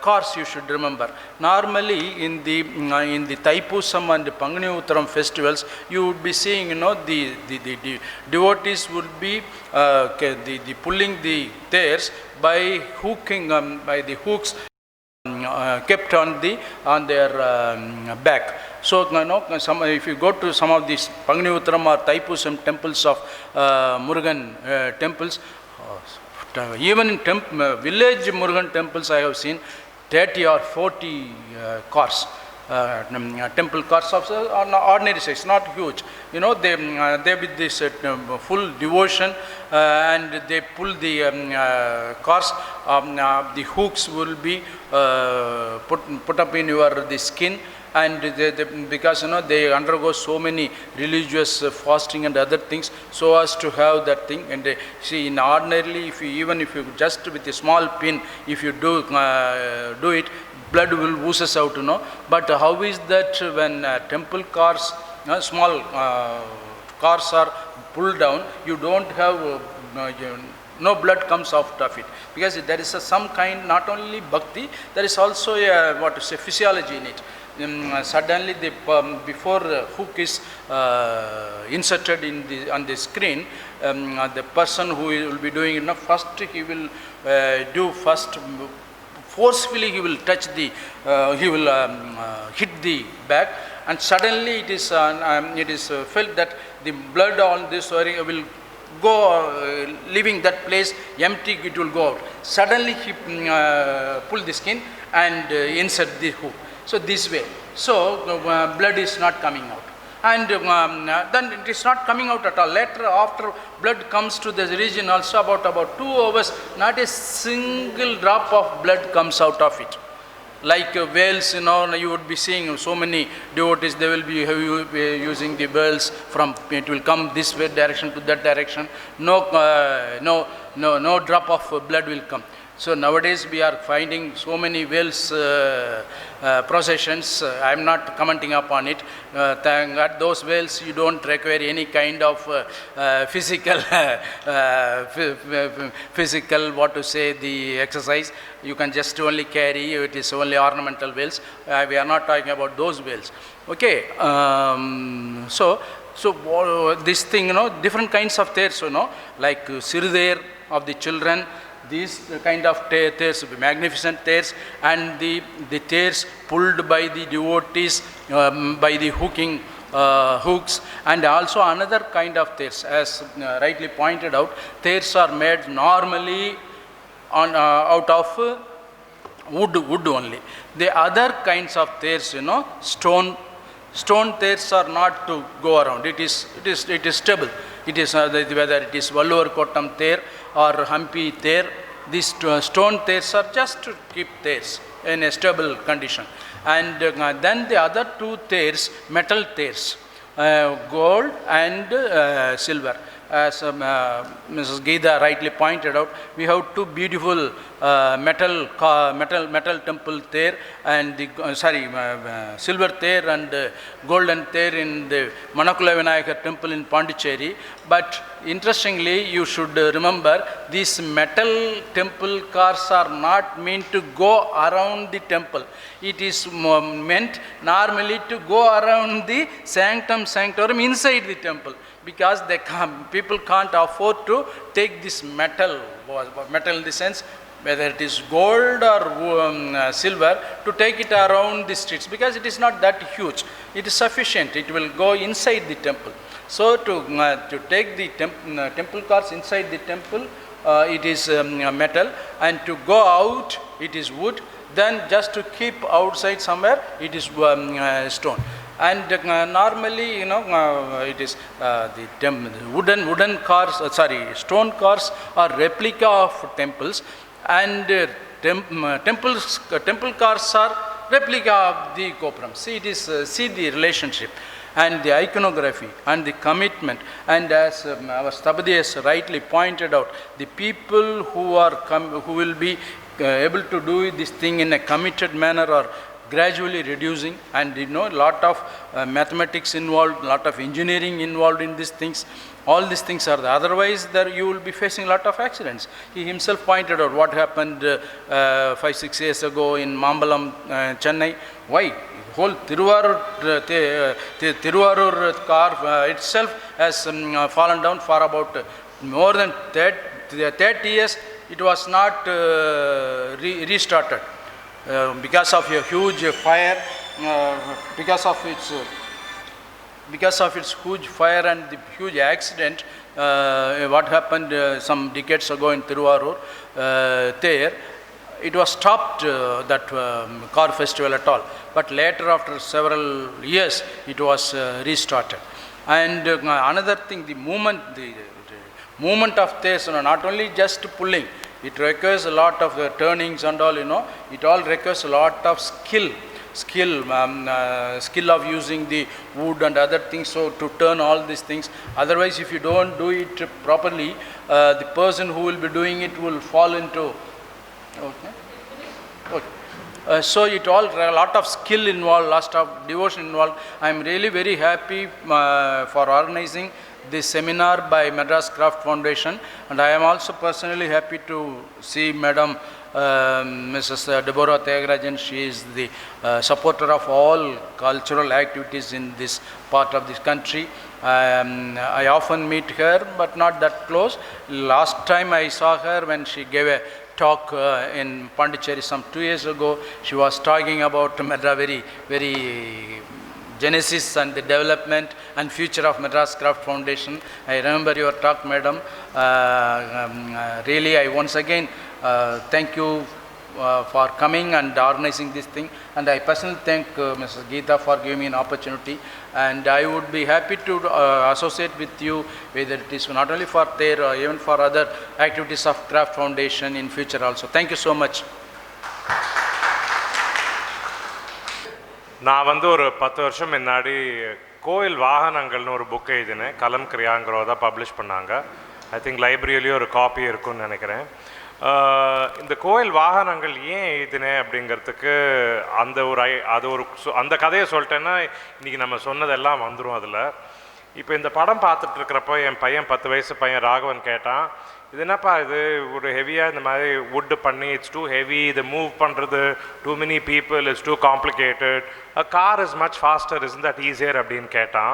cars you should remember. Normally in the Thaipusam and the Pangani Uttaram festivals, you would be seeing, the devotees would be pulling the theirs by hooking, by the hooks kept on their back. So, if you go to some of these Pangani Uttaram or Thaipusam temples of Murugan temples, even in village Murugan temples I have seen 30 or 40 cars. Temple cars of ordinary size, not huge. They with this full devotion and they pull the cars. The hooks will be put up in the skin, and because they undergo so many religious fasting and other things, so as to have that thing. And see, in ordinarily, even if you just with a small pin, if you do it, blood will oozes out, But how is that when temple cars, small cars are pulled down, you don't have, no blood comes out of it. Because there is some kind, not only bhakti, there is also a, physiology in it. Suddenly, before hook is inserted on the screen, the person who will be doing it, first he will forcefully he will touch he will hit the back, and suddenly it is felt that the blood on this will go, leaving that place empty, it will go out. Suddenly he pull the skin and insert the hook. So this way, blood is not coming out. And then it is not coming out at all. Later, after blood comes to the region also, about 2 hours, not a single drop of blood comes out of it. Like whales, you would be seeing so many devotees, they will be using the whales from, it will come this way direction to that direction. No drop of blood will come. So nowadays we are finding so many whales processions. I am not commenting upon it. Thank God, those whales you don't require any kind of physical, the exercise. You can just only carry. It is only ornamental whales. We are not talking about those whales. Okay. So this thing, different kinds of theirs, like Siruder of the children. These kind of theirs, magnificent theirs, and the theirs pulled by the devotees by the hooks, and also another kind of theirs, as rightly pointed out, theirs are made normally out of wood only. The other kinds of theirs, stone theirs are not to go around. It is stable. It is whether it is Vallur Kottam Ther or Hampi Ther, these stone theirs are just to keep theirs in a stable condition. And then the other 2 theirs, metal theirs, gold and silver. as Mrs. Geeta rightly pointed out, we have two beautiful metal temple there, and the silver there and golden there in the Manakula Vinayakar temple in Pondicherry. But interestingly, you should remember, these metal temple cars are not meant to go around the temple. It is meant normally to go around the sanctum sanctorum inside the temple, because people can't afford to take this metal in the sense, whether it is gold or silver, to take it around the streets, because it is not that huge. It is sufficient. It will go inside the temple. So to take the temple cars inside the temple, it is metal, and to go out, it is wood. Then just to keep outside somewhere, it is stone. And normally, it is the wooden cars, stone cars are replica of temples, and temple cars are replica of the Gopuram. See, it is see the relationship and the iconography and the commitment. And as our Stabadi has rightly pointed out, the people who will be able to do this thing in a committed manner are gradually reducing, and a lot of mathematics involved, lot of engineering involved in these things. All these things are there. Otherwise, you will be facing a lot of accidents. He himself pointed out what happened 5-6 years ago in Mambalam, Chennai. Why? Whole Tiruvarur car itself has fallen down for about more than 30 years. It was not restarted because of a huge fire, because of its huge fire and the huge accident. What happened some decades ago in Tiruvarur, there, it was stopped, that car festival at all. But later, after several years, it was restarted. And another thing, the movement of this, not only just pulling, it requires a lot of turnings and all, it all requires a lot of skill of using the wood and other things, so to turn all these things. Otherwise, if you don't do it properly, the person who will be doing it will fall into. So it all, a lot of skill involved, lot of devotion involved. I am really very happy for organizing this seminar by Madras Craft Foundation, and I am also personally happy to see Madam Mrs. Deborah Tyagarajan. She is the supporter of all cultural activities in this part of this country. I often meet her, but not that close. Last time I saw her when she gave a talk in Pondicherry some 2 years ago. She was talking about Madras, very genesis and the development and future of Madras Craft Foundation. I remember your talk, madam. Really, I once again thank you for coming and organizing this thing. And I personally thank Mrs. Geeta for giving me an opportunity. And I would be happy to associate with you, whether it is not only for there or even for other activities of Craft Foundation in future also. Thank you so much. நான் ஒரு 10 வருஷம் முன்னாடி கோயில் வாகனங்கள்னு ஒரு book எழுதினேன். கலம் கிரியாங்கிறத publish பண்ணாங்க. I think லைப்ரரியிலேயே ஒரு copy இருக்குன்னு நினைக்கிறேன். இந்த கோயில் வாகனங்கள் ஏன் எழுதினேன் அப்படிங்கிறதுக்கு அந்த கதையை சொல்லிட்டேன்னா இன்றைக்கி நம்ம சொன்னதெல்லாம் வந்துடும் அதில். இப்போ இந்த படம் பார்த்துட்ருக்கிறப்போ என் பையன் 10 வயசு பையன் ராகவன் கேட்டான், இது என்னப்பா இது ஒரு ஹெவியாக இந்த மாதிரி வுட்டு பண்ணி இட்ஸ் டூ ஹெவி, இது மூவ் பண்ணுறது too many people, it's too complicated, a car is much faster, is that easier அப்படின்னு கேட்டான்.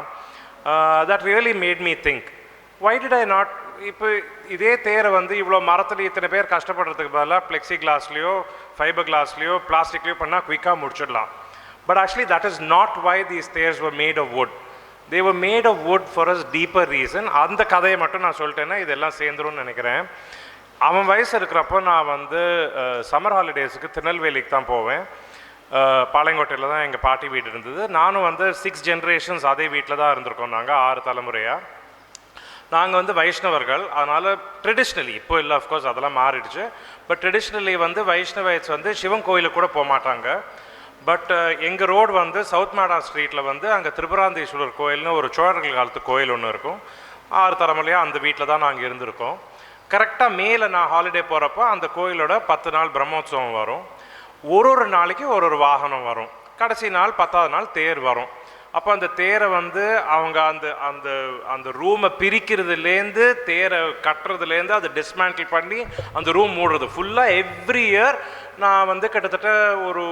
That really made me think, why did I not, இப்போ இதே தேரை இவ்வளோ மரத்தில் இத்தனை பேர் கஷ்டப்படுறதுக்கு பதிலாக ஃப்ளெக்ஸி கிளாஸ்லேயோ ஃபைபர் கிளாஸ்லேயோ பிளாஸ்டிக்லேயோ பண்ணால் குயிக்காக முடிச்சிடலாம். But actually that is not why these தேர்ஸ் were made of wood. They were made of wood for a deeper reason. அந்த கதையை மட்டும் நான் சொல்லிட்டேன்னா இதெல்லாம் சேர்ந்துரும்னு நினைக்கிறேன். அவன் வயசு இருக்கிறப்போ நான் சம்மர் ஹாலிடேஸுக்கு திருநெல்வேலிக்கு தான் போவேன். பாளையங்கோட்டையில் தான் எங்கள் பாட்டி வீடு இருந்தது. நானும் 6 ஜென்ரேஷன்ஸ் அதே வீட்டில் தான் இருந்திருக்கோம். நாங்கள் 6 தலைமுறையாக. நாங்கள் வைஷ்ணவர்கள். அதனால் ட்ரெடிஷ்னலி, இப்போ இல்லை அஃப்கோர்ஸ் அதெல்லாம் மாறிடுச்சு, பட் ட்ரெடிஷ்னலி வைஷ்ணவைட்ஸ் சிவன் கோயிலுக்கு கூட போக மாட்டாங்க. பட் எங்கள் ரோடு சவுத் மாடா ஸ்ட்ரீட்டில் அங்கே திரிபுராந்தீஸ்வரர் கோயில்னு ஒரு சோழர்கள் காலத்து கோயில் ஒன்று இருக்கும். 6 தலைமுறையாக அந்த வீட்டில் தான் நாங்கள் இருந்திருக்கோம். கரெக்டாக மேலே நான் ஹாலிடே போகிறப்போ அந்த கோயிலோட 10 நாள் பிரம்மோற்சவம் வரும். ஒரு நாளைக்கு ஒரு வாகனம் வரும். கடைசி நாள் 10ஆவது நாள் தேர் வரும். அப்போ அந்த தேரை வந்து அவங்க அந்த அந்த அந்த ரூமை பிரிக்கிறதுலேருந்து தேரை கட்டுறதுலேருந்து அதை டிஸ்மேண்டில் பண்ணி அந்த ரூம் மூடுறது ஃபுல்லாக எவ்ரி இயர் நான் வந்து கிட்டத்தட்ட ஒரு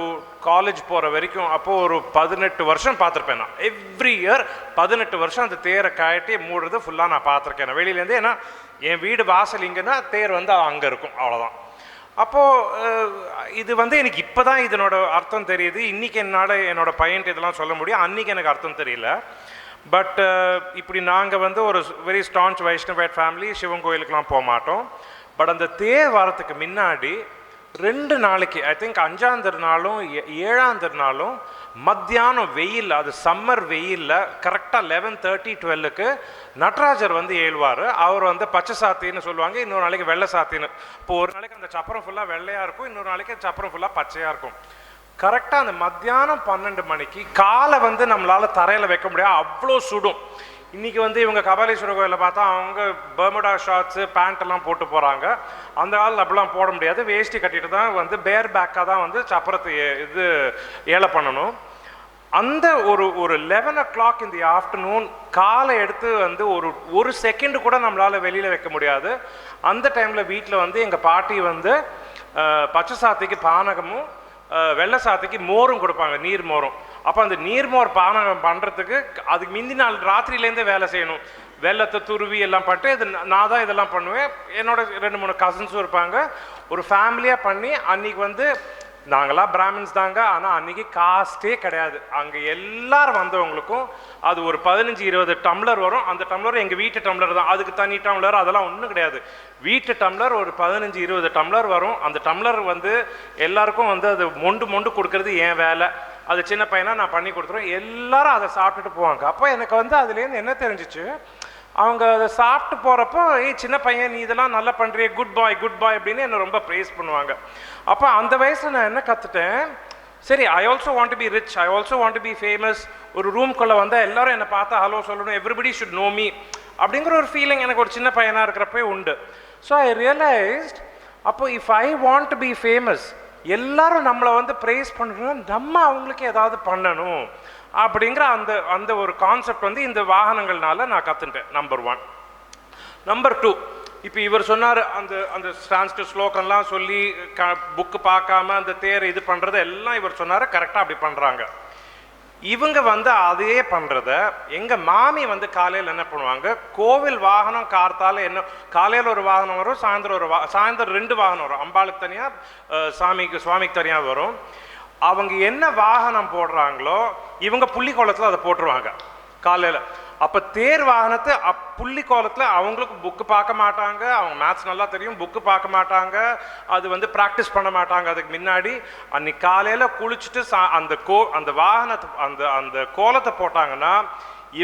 காலேஜ் போகிற வரைக்கும் அப்போது ஒரு 18 வருஷம் பார்த்துருப்பேன். நான் எவ்ரி இயர் 18 வருஷம் அந்த தேரை கட்டி மூடுறது ஃபுல்லாக நான் பார்த்துருக்கேன் நான் வெளியிலேருந்து. ஏன்னா என் வீடு வாசல் இங்கன்னா தேர் வந்து அங்கே இருக்கும், அவ்வளோதான். அப்போது இது வந்து எனக்கு இப்போ தான் இதனோட அர்த்தம் தெரியுது. இன்றைக்கி என்னால் என்னோட பையன்ட்டு இதெல்லாம் சொல்ல முடியும், அன்றைக்கி எனக்கு அர்த்தம் தெரியல. பட் இப்படி நாங்கள் வந்து ஒரு very staunch Vaishnav family, Sivan கோயிலுக்கெலாம் போக மாட்டோம். பட் அந்த தேர் வாரத்துக்கு முன்னாடி 2 நாளைக்கு ஐ திங்க் 5ஆம் நாளும் 7ஆம் நாளும் மத்தியானம் வெயில், அது சம்மர் வெயிலில் கரெக்டாக 11:30 12க்கு நடராஜர் வந்து ஏழுவார். அவர் வந்து பச்சை சாத்தின்னு சொல்லுவாங்க, இன்னொரு நாளைக்கு வெள்ளை சாத்தின்னு. இப்போ ஒரு நாளைக்கு அந்த சப்பரம் ஃபுல்லாக வெள்ளையாக இருக்கும், இன்னொரு நாளைக்கு சப்பரம் ஃபுல்லாக பச்சையாக இருக்கும். கரெக்டாக அந்த மத்தியானம் 12 மணிக்கு காலை வந்து நம்மளால் தரையில் வைக்க முடியாது, அவ்வளோ சுடும். இன்றைக்கி வந்து இவங்க கபாலீஸ்வரர் கோயிலில் பார்த்தா அவங்க பர்முடா ஷார்ட்ஸு பேண்ட்டெல்லாம் போட்டு போகிறாங்க. அந்த காலில் அப்படிலாம் போட முடியாது, வேஷ்டி கட்டிட்டு தான் வந்து பேர் பேக்காக தான் வந்து சப்பரத்தை இது ஏழை பண்ணணும். அந்த ஒரு 11 o'clock in the afternoon காலை எடுத்து வந்து ஒரு செகண்டு கூட நம்மளால் வெளியில் வைக்க முடியாது. அந்த டைமில் வீட்டில் வந்து எங்கள் பாட்டி வந்து பச்சை சாத்திக்கு பானகமும் வெள்ளை சாத்திக்கு மோரும் கொடுப்பாங்க, நீர் மோரும். அப்போ அந்த நீர்மோர் பானகம் பண்ணுறதுக்கு அதுக்கு முந்தி நாள் ராத்திரியிலேருந்தே வேலை செய்யணும். வெள்ளத்தை துருவி எல்லாம் பண்ணிட்டு இது நான் தான் இதெல்லாம் பண்ணுவேன். என்னோட 2-3 கசின்ஸும் இருப்பாங்க. ஒரு ஃபேமிலியாக பண்ணி அன்றைக்கி வந்து நாங்களாம் பிராமின்ஸ் தாங்க, ஆனால் அன்றைக்கி காஸ்ட்டே கிடையாது. அங்கே எல்லாரும் வந்தவங்களுக்கும் அது ஒரு 15-20 டம்ளர் வரும். அந்த டம்ளர் எங்கள் வீட்டு டம்ளர் தான், அதுக்கு தனி டம்ளர் அதெல்லாம் ஒன்றும் கிடையாது. வீட்டு டம்ளர் ஒரு 15-20 டம்ளர் வரும். அந்த டம்ளர் வந்து எல்லாருக்கும் வந்து அது மொண்டு கொடுக்கறது என் வேலை. அது சின்ன பையனாக நான் பண்ணி கொடுத்துருவேன். எல்லாரும் அதை சாப்பிட்டுட்டு போவாங்க. அப்போ எனக்கு வந்து அதுலேருந்து என்ன தெரிஞ்சிச்சு, அவங்க அதை சாப்பிட்டு போகிறப்போ சின்ன பையன் நீ இதெல்லாம் நல்லா பண்ணுறிய, குட் பாய் அப்படின்னு என்னை ரொம்ப ப்ரைஸ் பண்ணுவாங்க. அப்போ அந்த வயசில் நான் என்ன கற்றுட்டேன், சரி I also want to be rich, I also want to be famous. ஒரு ரூம்குள்ளே வந்தால் எல்லோரும் என்னை பார்த்தா ஹலோ சொல்லணும், எவ்ரிபடி ஷுட் நோ மீ அப்படிங்கிற ஒரு ஃபீலிங் எனக்கு ஒரு சின்ன பையனாக இருக்கிறப்பே உண்டு. ஸோ ஐ ரியலைஸ்ட், அப்போ if I want to be famous, எல்லாரும் நம்மளை வந்து ப்ரைஸ் பண்ணணும், நம்ம அவங்களுக்கு ஏதாவது பண்ணணும் அப்படிங்கிற அந்த அந்த ஒரு கான்செப்ட் வந்து இந்த வாகனங்கள்னால நான் கற்றுட்டேன். நம்பர் 1. நம்பர் 2, இப்போ இவர் சொன்னார் அந்த அந்த ஸ்டான்ஸ்டு ஸ்லோகம்லாம் சொல்லி புக்கு பார்க்காம அந்த தேர் இது பண்ணுறது எல்லாம் இவர் சொன்னார், கரெக்டாக அப்படி பண்ணுறாங்க. இவங்க வந்து அதே பண்ணுறத எங்கள் மாமி வந்து காலையில் என்ன பண்ணுவாங்க, கோவில் வாகனம் கார்த்தால என்ன காலையில் ஒரு வாகனம் வரும், சாயந்தரம் 2 வாகனம் வரும். அம்பாளுக்கு தனியாக சுவாமிக்கு தனியாக வரும். அவங்க என்ன வாகனம் போடுறாங்களோ இவங்க புள்ளி கோலத்தில் அதை போட்டுருவாங்க காலையில். அப்போ தேர் வாகனத்தை புள்ளி கோலத்தில் அவங்களுக்கு புக்கு பார்க்க மாட்டாங்க, அவங்க மேத்ஸ் நல்லா தெரியும், புக்கு பார்க்க மாட்டாங்க, அது வந்து ப்ராக்டிஸ் பண்ண மாட்டாங்க. அதுக்கு முன்னாடி அன்னைக்கு காலையில் குளிச்சுட்டு அந்த வாகனத்தை அந்த கோலத்தை போட்டாங்கன்னா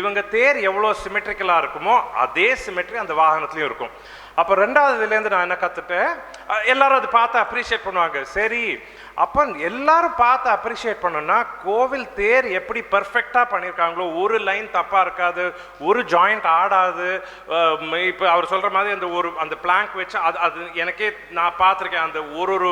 இவங்க தேர் எவ்வளோ சிமெட்ரிக்கலாக இருக்குமோ அதே சிமெட்ரி அந்த வாகனத்துலேயும் இருக்கும். அப்போ 2வதுலேருந்து நான் என்ன கற்றுட்டேன், எல்லாரும் அதை பார்த்து அப்ரிஷியேட் பண்ணுவாங்க. சரி, அப்போ எல்லாரும் பார்த்து அப்ரிஷியேட் பண்ணோன்னா கோவில் தேர் எப்படி பர்ஃபெக்டாக பண்ணியிருக்காங்களோ, ஒரு லைன் தப்பாக இருக்காது, ஒரு ஜாயிண்ட் ஆடாது. இப்போ அவர் சொல்கிற மாதிரி அந்த பிளாங்க் வச்சு அது எனக்கே நான் பார்த்துருக்கேன். அந்த ஒரு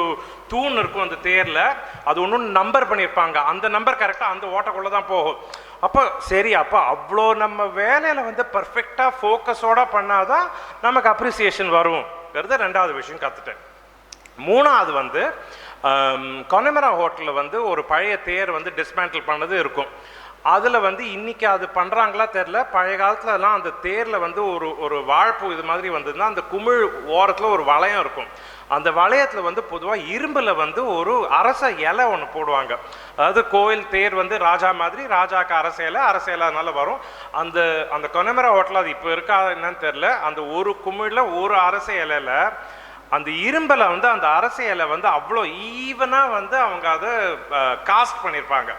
தூண் இருக்கும் அந்த தேரில், அது ஒன்று நம்பர் பண்ணியிருப்பாங்க, அந்த நம்பர் கரெக்டாக அந்த ஓட்டக்குள்ளே தான் போகும். அப்போ சரி, அப்போ அவ்வளோ நம்ம வேலையில் வந்து பர்ஃபெக்டாக ஃபோக்கஸோடு பண்ணாதான் நமக்கு அப்ரிசியேஷன் வரும்ங்கிறது 2வது விஷயம் கற்றுட்டேன். 3வது வந்து கொனமரா ஹோட்டலில் வந்து ஒரு பழைய தேர் வந்து டிஸ்மேண்டில் பண்ணது இருக்கும். அதில் வந்து இன்றைக்கி அது பண்ணுறாங்களா தெரில, பழைய காலத்துலலாம் அந்த தேரில் வந்து ஒரு வாழைப்பூ இது மாதிரி வந்ததுன்னா அந்த குமிழ் ஓரத்தில் ஒரு வளையம் இருக்கும். அந்த வளையத்தில் வந்து பொதுவாக இரும்பில் வந்து ஒரு அரச இலை ஒன்று போடுவாங்க. அதாவது கோயில் தேர் வந்து ராஜா மாதிரி, ராஜாக்கு அரச இலை அதனால வரும். அந்த அந்த கொனமரா ஹோட்டல் அது இப்போ இருக்கா என்னன்னு தெரில, அந்த ஒரு குமிழில் ஒரு அரச இலையில் அந்த இரும்பில் வந்து அந்த அரச இலை வந்து அவ்வளோ ஈவனாக வந்து அவங்க அதை காஸ்ட் பண்ணியிருப்பாங்க.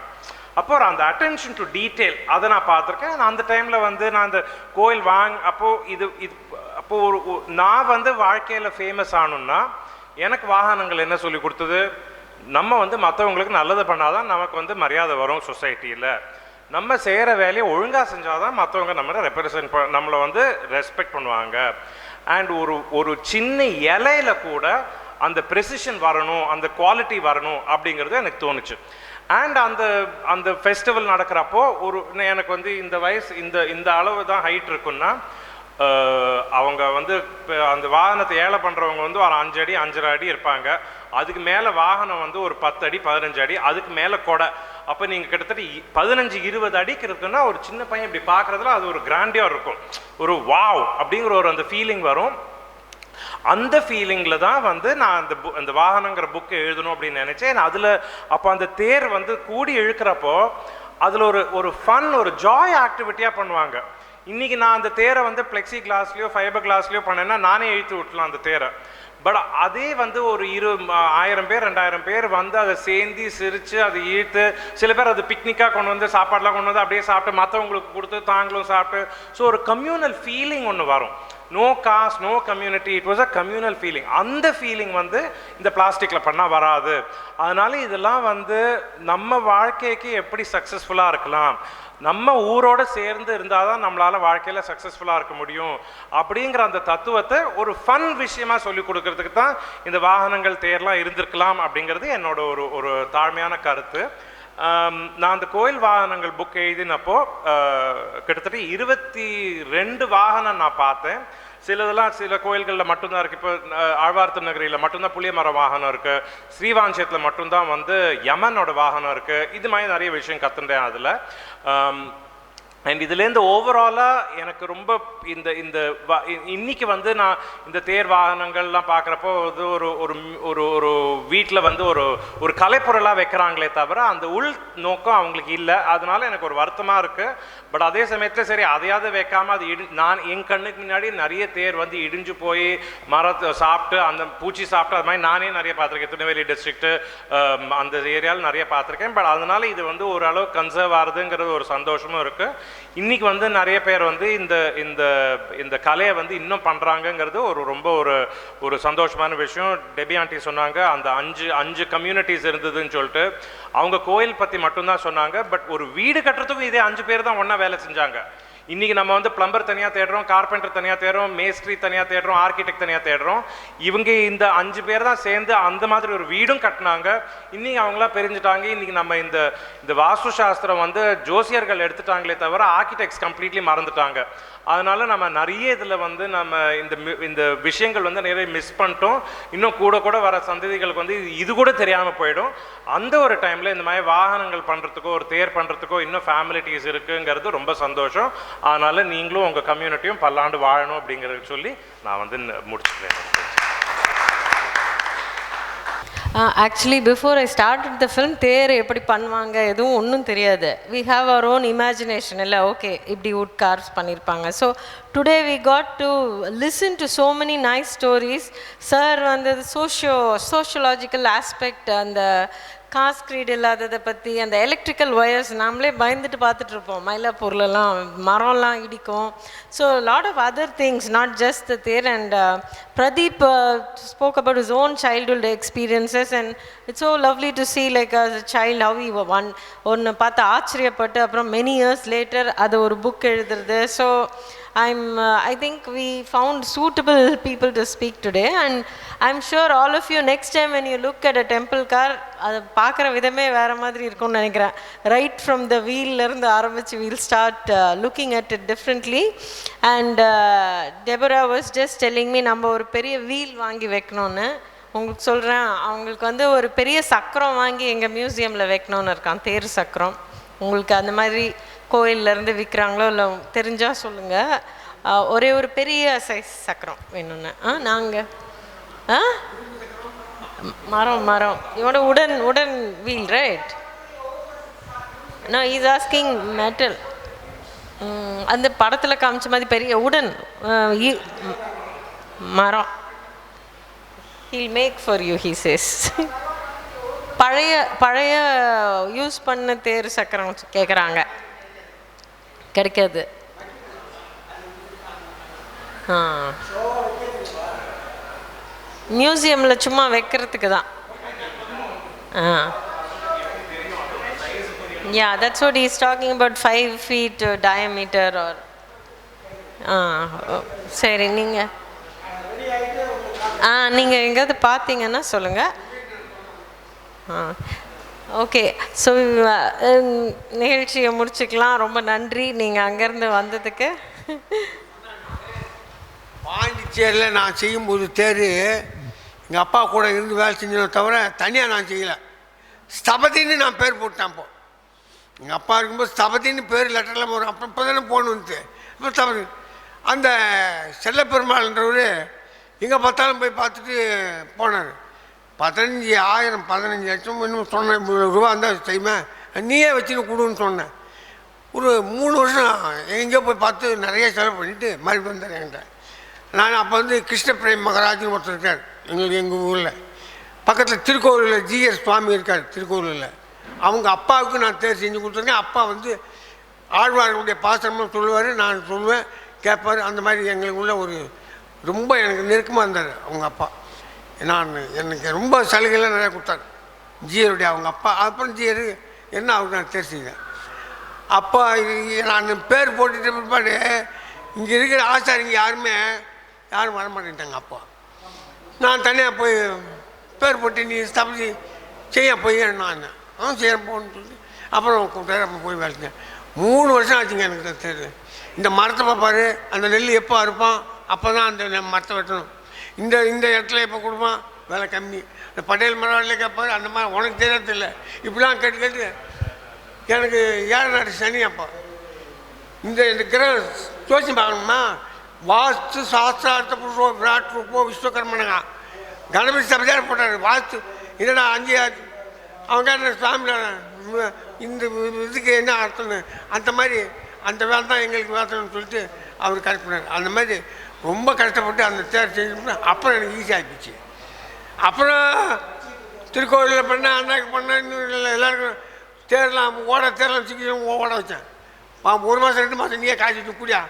அப்போ அந்த அட்டென்ஷன் டு டீட்டெயில் அதை நான் பார்த்துருக்கேன். அந்த டைமில் வந்து நான் அந்த கோயில் அப்போது நான் வந்து வாழ்க்கையில் ஃபேமஸ் ஆகணுன்னா எனக்கு வாகனங்கள் என்ன சொல்லி கொடுத்தது, நம்ம வந்து மற்றவங்களுக்கு நல்லது பண்ணாதான் நமக்கு வந்து மரியாதை வரும் சொசைட்டியில். நம்ம செய்கிற வேலையை ஒழுங்காக செஞ்சால் தான் மற்றவங்க நம்மளை வந்து ரெஸ்பெக்ட் பண்ணுவாங்க. அண்ட் ஒரு சின்ன இலையில கூட அந்த ப்ரெசிஷன் வரணும், அந்த குவாலிட்டி வரணும் அப்படிங்கிறது எனக்கு தோணுச்சு. அண்ட் அந்த ஃபெஸ்டிவல் நடக்கிறப்போ எனக்கு வந்து இந்த வயசு இந்த அளவு தான் ஹைட் இருக்குன்னா, அவங்க வந்து அந்த வாகனத்தை ஏழை பண்ணுறவங்க வந்து ஒரு 5 அடி 5.5 அடி இருப்பாங்க. அதுக்கு மேலே வாகனம் வந்து ஒரு 10 அடி 15 அடி, அதுக்கு மேலே கொடை. அப்போ நீங்கள் கிட்டத்தட்ட 15-20 அடிக்கு இருக்குன்னா ஒரு சின்ன பையன் இப்படி பார்க்குறதுல அது ஒரு கிராண்டியாக இருக்கும், ஒரு வாவ் அப்படிங்கிற அந்த ஃபீலிங் வரும். அந்த ஃபீலிங்கில் தான் வந்து நான் அந்த வாகனங்கிற புக்கு எழுதணும் அப்படின்னு நினச்சேன். அதில் அப்போ அந்த தேர் வந்து கூடி இழுக்கிறப்போ அதில் ஒரு ஃபன், ஒரு ஜாய் ஆக்டிவிட்டியாக பண்ணுவாங்க. இன்றைக்கி நான் அந்த தேரை வந்து பிளெக்ஸி கிளாஸ்லேயோ ஃபைபர் கிளாஸ்லேயோ பண்ணேன்னா நானே இழுத்து விட்டலாம் அந்த தேரை. பட் அதே வந்து ஒரு 1000 பேர் 2000 பேர் வந்து அதை சேர்ந்து சிரித்து அதை இழுத்து, சில பேர் அது பிக்னிக்காக கொண்டு வந்து சாப்பாடெலாம் கொண்டு வந்து அப்படியே சாப்பிட்டு மற்றவங்களுக்கு கொடுத்து தாங்களும் சாப்பிட்டு, ஸோ ஒரு கம்யூனல் ஃபீலிங் ஒன்று வரும். No caste, no community, it was a communal feeling. அந்த ஃபீலிங் வந்து இந்த பிளாஸ்டிக்கில் பண்ணால் வராது. அதனால் இதெல்லாம் வந்து நம்ம வாழ்க்கைக்கு எப்படி சக்ஸஸ்ஃபுல்லாக இருக்கலாம், நம்ம ஊரோடு சேர்ந்து இருந்தால் தான் நம்மளால் வாழ்க்கையில் சக்ஸஸ்ஃபுல்லாக இருக்க முடியும் அப்படிங்கிற அந்த தத்துவத்தை ஒரு ஃபன் விஷயமாக சொல்லி கொடுக்கறதுக்கு தான் இந்த வாகனங்கள் தேர்லாம் இருந்திருக்கலாம் அப்படிங்கிறது என்னோட ஒரு தாழ்மையான கருத்து. நான் அந்த கோயில் வாகனங்கள் புக் எழுதினப்போ கிட்டத்தட்ட 22 வாகனம் நான் பார்த்தேன். சிலதெல்லாம் சில கோயில்களில் மட்டும்தான் இருக்குது. இப்போ ஆழ்வார் திருநகரியில் மட்டும்தான் புளிய மர வாகனம் இருக்குது, ஸ்ரீவாஞ்சத்தில் மட்டும்தான் வந்து யமனோட வாகனம் இருக்குது. இது மாதிரி நிறைய விஷயம் கற்றுட்டேன் அதில். அண்ட் இதுலேருந்து ஓவராலாக எனக்கு ரொம்ப இன்னைக்கு வந்து நான் இந்த தேர் வாகனங்கள்லாம் பார்க்குறப்போ இது ஒரு வீட்டில் வந்து ஒரு கலைப்பொருளாக வைக்கிறாங்களே தவிர அந்த உள் நோக்கம் அவங்களுக்கு இல்லை. அதனால எனக்கு ஒரு வருத்தமாக இருக்குது. பட் அதே சமயத்தில் சரி அதையாவது வைக்காமல் அது நான் என் கண்ணுக்கு முன்னாடி நிறைய தேர் வந்து இடிஞ்சு போய் மரத்தை சாப்பிட்டு அந்த பூச்சி சாப்பிட்டு அது மாதிரி நானே நிறைய பார்த்துருக்கேன். திருநெல்வேலி டிஸ்ட்ரிக்ட்டு அந்த ஏரியாவில் நிறைய பார்த்துருக்கேன். பட் அதனால் இது வந்து ஓரளவு கன்சர்வ் ஆகுதுங்கிறது ஒரு சந்தோஷமும் இருக்குது. இன்றைக்கி வந்து நிறைய பேர் வந்து இந்த கலையை வந்து இன்னும் பண்ணுறாங்கங்கிறது ரொம்ப ஒரு சந்தோஷமான விஷயம். டெபி ஆண்டி சொன்னாங்க அந்த 5 கம்யூனிட்டிஸ் இருந்ததுன்னு சொல்லிட்டு. அவங்க கோயில் பற்றி மட்டும்தான் சொன்னாங்க. பட் ஒரு வீடு கட்டுறதுக்கும் இதே 5 பேர் தான் ஒன்றா வேலை செஞ்சாங்க. இன்றைக்கி நம்ம வந்து பிளம்பர் தனியாக தேடுறோம், கார்பெண்டர் தனியாக தேடுறோம், மேஸ்ட்ரி தனியாக தேடுறோம், ஆர்கிடெக்ட் தனியாக தேடுறோம். இவங்க இந்த 5 பேர் தான் சேர்ந்து அந்த மாதிரி ஒரு வீடும் கட்டினாங்க. இன்றைக்கி அவங்களாம் பிரிஞ்சுட்டாங்க. இன்றைக்கி நம்ம இந்த வாஸ்து சாஸ்திரம் வந்து ஜோசியர்கள் எடுத்துட்டாங்களே தவிர ஆர்கிடெக்ட்ஸ் கம்ப்ளீட்லி மறந்துட்டாங்க. அதனால் நம்ம நிறைய இதில் வந்து நம்ம இந்த விஷயங்கள் வந்து நிறைய மிஸ் பண்ணிட்டோம். இன்னும் கூட வர சந்ததிகளுக்கு வந்து இது கூட தெரியாமல் போயிடும். அந்த ஒரு டைமில் இந்த மாதிரி வாகனங்கள் பண்ணுறதுக்கோ ஒரு தேர் பண்ணுறதுக்கோ இன்னும் ஃபேமிலிட்டிஸ் இருக்குங்கிறது ரொம்ப சந்தோஷம். அதனால் நீங்களும் உங்கள் கம்யூனிட்டியும் பல்லாண்டு வாழணும் அப்படிங்கிறத சொல்லி நான் வந்து முடிச்சுக்கிறேன். Actually, before I started the film, தேர் எப்படி பண்ணுவாங்க எதுவும் ஒன்றும் தெரியாது. We have our own imagination. இல்லை ஓகே இப்படி wood carves பண்ணியிருப்பாங்க. So today we got to listen to so many nice stories. Sir வந்து sociological aspect, அந்த காஸ்ட் கிரீட் இல்லாததை பற்றி, அந்த எலக்ட்ரிக்கல் ஒயர்ஸ் நாமளே பயந்துட்டு பார்த்துட்ருப்போம். மயிலாப்பூர்லலாம் மரம்லாம் இடிக்கும். So lot of other things, not just the ther. And Pradeep spoke about his own childhood experiences, and it's so lovely to see like as a child how he ஒன்று பார்த்து ஆச்சரியப்பட்டு அப்புறம் many years later அது ஒரு book எழுதுறது. So I think we found suitable people to speak today, and I'm sure all of you next time when you look at a temple car, அது பார்க்குற விதமே வேறு மாதிரி இருக்கும்னு நினைக்கிறேன். ரைட் ஃப்ரம் த வீல்லேருந்து ஆரம்பித்து we'll start looking at it differently. And Deborah was just telling me நம்ம ஒரு பெரிய வீல் வாங்கி வைக்கணும்னு. உங்களுக்கு சொல்கிறேன், அவங்களுக்கு வந்து ஒரு பெரிய சக்கரம் வாங்கி எங்கள் மியூசியமில் வைக்கணுன்னு இருக்கான், தேர் சக்கரம். உங்களுக்கு அந்த மாதிரி கோயிலேருந்து விற்கிறாங்களோ இல்லை தெரிஞ்சால் சொல்லுங்கள். ஒரே ஒரு பெரிய சைஸ் சக்கரம் வேணும்னு. நாங்கள் மரம் இவனோட wooden wheel, right? No, is asking metal. அந்த படத்தில் காமிச்ச மாதிரி பெரிய உடன் மரம். He'll make for you, he says. பழைய யூஸ் பண்ண தேர் சக்கரம் கேட்குறாங்க, கிடைக்காது. மியூசியமில் சும்மா வைக்கிறதுக்கு தான். Yeah, that's what he's talking about, 5 feet diameter or. சரி, நீங்கள் நீங்கள் எங்கேயாவது பார்த்தீங்கன்னா சொல்லுங்கள். ஓகே, ஸோ நிகழ்ச்சியை முடிச்சுக்கலாம். ரொம்ப நன்றி நீங்கள் அங்கேருந்து வந்ததுக்கு. பாண்டிச்சேரியில் நான் செய்யும்போது தேர் எங்கள் அப்பா கூட இருந்து வேலை செஞ்சதை தவிர தனியாக நான் செய்யலை. ஸ்தபதின்னு நான் பேர் போட்டேன். அப்போ எங்கள் அப்பா இருக்கும்போது ஸ்தபதின்னு பேர் லெட்டரில் வரும். அப்போ இப்போ தானே போன் வந்துட்டு. இப்போ ஸ்தபதி அந்த செல்லப்பெருமாள்ன்றவர் எங்கே பார்த்தாலும் போய் பார்த்துட்டு போனார். 15 லட்சம் இன்னும் சொன்னேன், ரூபா இருந்தால் செய்யுமே, நீயே வச்சுன்னு கொடுன்னு சொன்னேன். ஒரு 3 வருஷம் எங்கேயோ போய் பார்த்து நிறைய செலவு பண்ணிவிட்டு மறுபடியும் வந்தார் என்கிட்ட. நான் அப்போ வந்து கிருஷ்ணபிரேம் மகராஜ்னு ஒருத்தர் இருக்கார் எங்கள் ஊரில். பக்கத்தில் திருக்கோவிலில் ஜிஎஸ் சுவாமி இருக்கார் திருக்கோவிலில். அவங்க அப்பாவுக்கு நான் தேர் செஞ்சு கொடுத்துருக்கேன். அப்பா வந்து ஆழ்வார்களுடைய பாசனமாக சொல்லுவார், நான் சொல்லுவேன், கேட்பார். அந்த மாதிரி எங்களுக்கு உள்ள ஒரு ரொம்ப எனக்கு நெருக்கமாக இருந்தார் அவங்க அப்பா. எனக்கு ரொம்ப சலுகைலாம் நிறையா கொடுத்தாரு ஜியருடைய அவங்க அப்பா. அப்புறம் ஜியரு என்ன அவருக்கு நான் தேர் செஞ்சேன். அப்பா நான் பேர் போட்டுட்டு பிற்பாடு இங்கே இருக்கிற ஆசாரிங்க யாரும் வரமாட்டேன்ட்டாங்க. அப்பா நான் தனியாக போய் பேர் போட்டு நீ ஸ்தபதி செய்ய போய் நான் செய்ய போன்னு சொல்லி அப்புறம் கூப்பிட்டாரு. அப்புறம் போய் வேலை செஞ்சேன். 3 வருஷம் ஆச்சுங்க எனக்கு தேர். இந்த மரத்தை பார்ப்பார், அந்த நெல் எப்போ அறுப்பான் அப்போ தான் அந்த மரத்தை வெட்டணும். இந்த இடத்துல எப்போ கொடுப்பான், விலை கம்மி. இந்த பட்டேல் மரவாடியில் கேட்பாரு, அந்த மாதிரி உனக்கு தெரியறதில்லை. இப்படிலாம் கேட்டு எனக்கு 7 நாட்டு சனி. அப்போ இந்த கிரக ஜோசியம் பார்க்கணுமா, வாஸ்து சாஸ்திரார்த்த புருஷோ விராட் ரூபோ விஸ்வகர்மனங்க கணபதி சபதியார் போட்டார். வாஸ்து என்னடா 5 அவங்க சுவாமியில் இந்த இதுக்கு என்ன அர்த்தம்னு அந்த மாதிரி அந்த வேலை தான் எங்களுக்கு வேத்தணும்னு சொல்லிட்டு அவர் கரெக்ட் பண்ணார். அந்த மாதிரி ரொம்ப கஷ்டப்பட்டு அந்த தேர் செஞ்சு அப்புறம் எனக்கு ஈஸியாக போச்சு. அப்புறம் திருக்கோவிலில் பண்ணேன், அண்ணாக்கு பண்ணேன், இன்னும் எல்லாருக்கும் தேர்லாம் தேர்லாம் சீக்கிரம் ஓட வச்சேன். 1 மாதம் 2 மாதம் நீயே காய்ச்சி வச்சு கூடியா,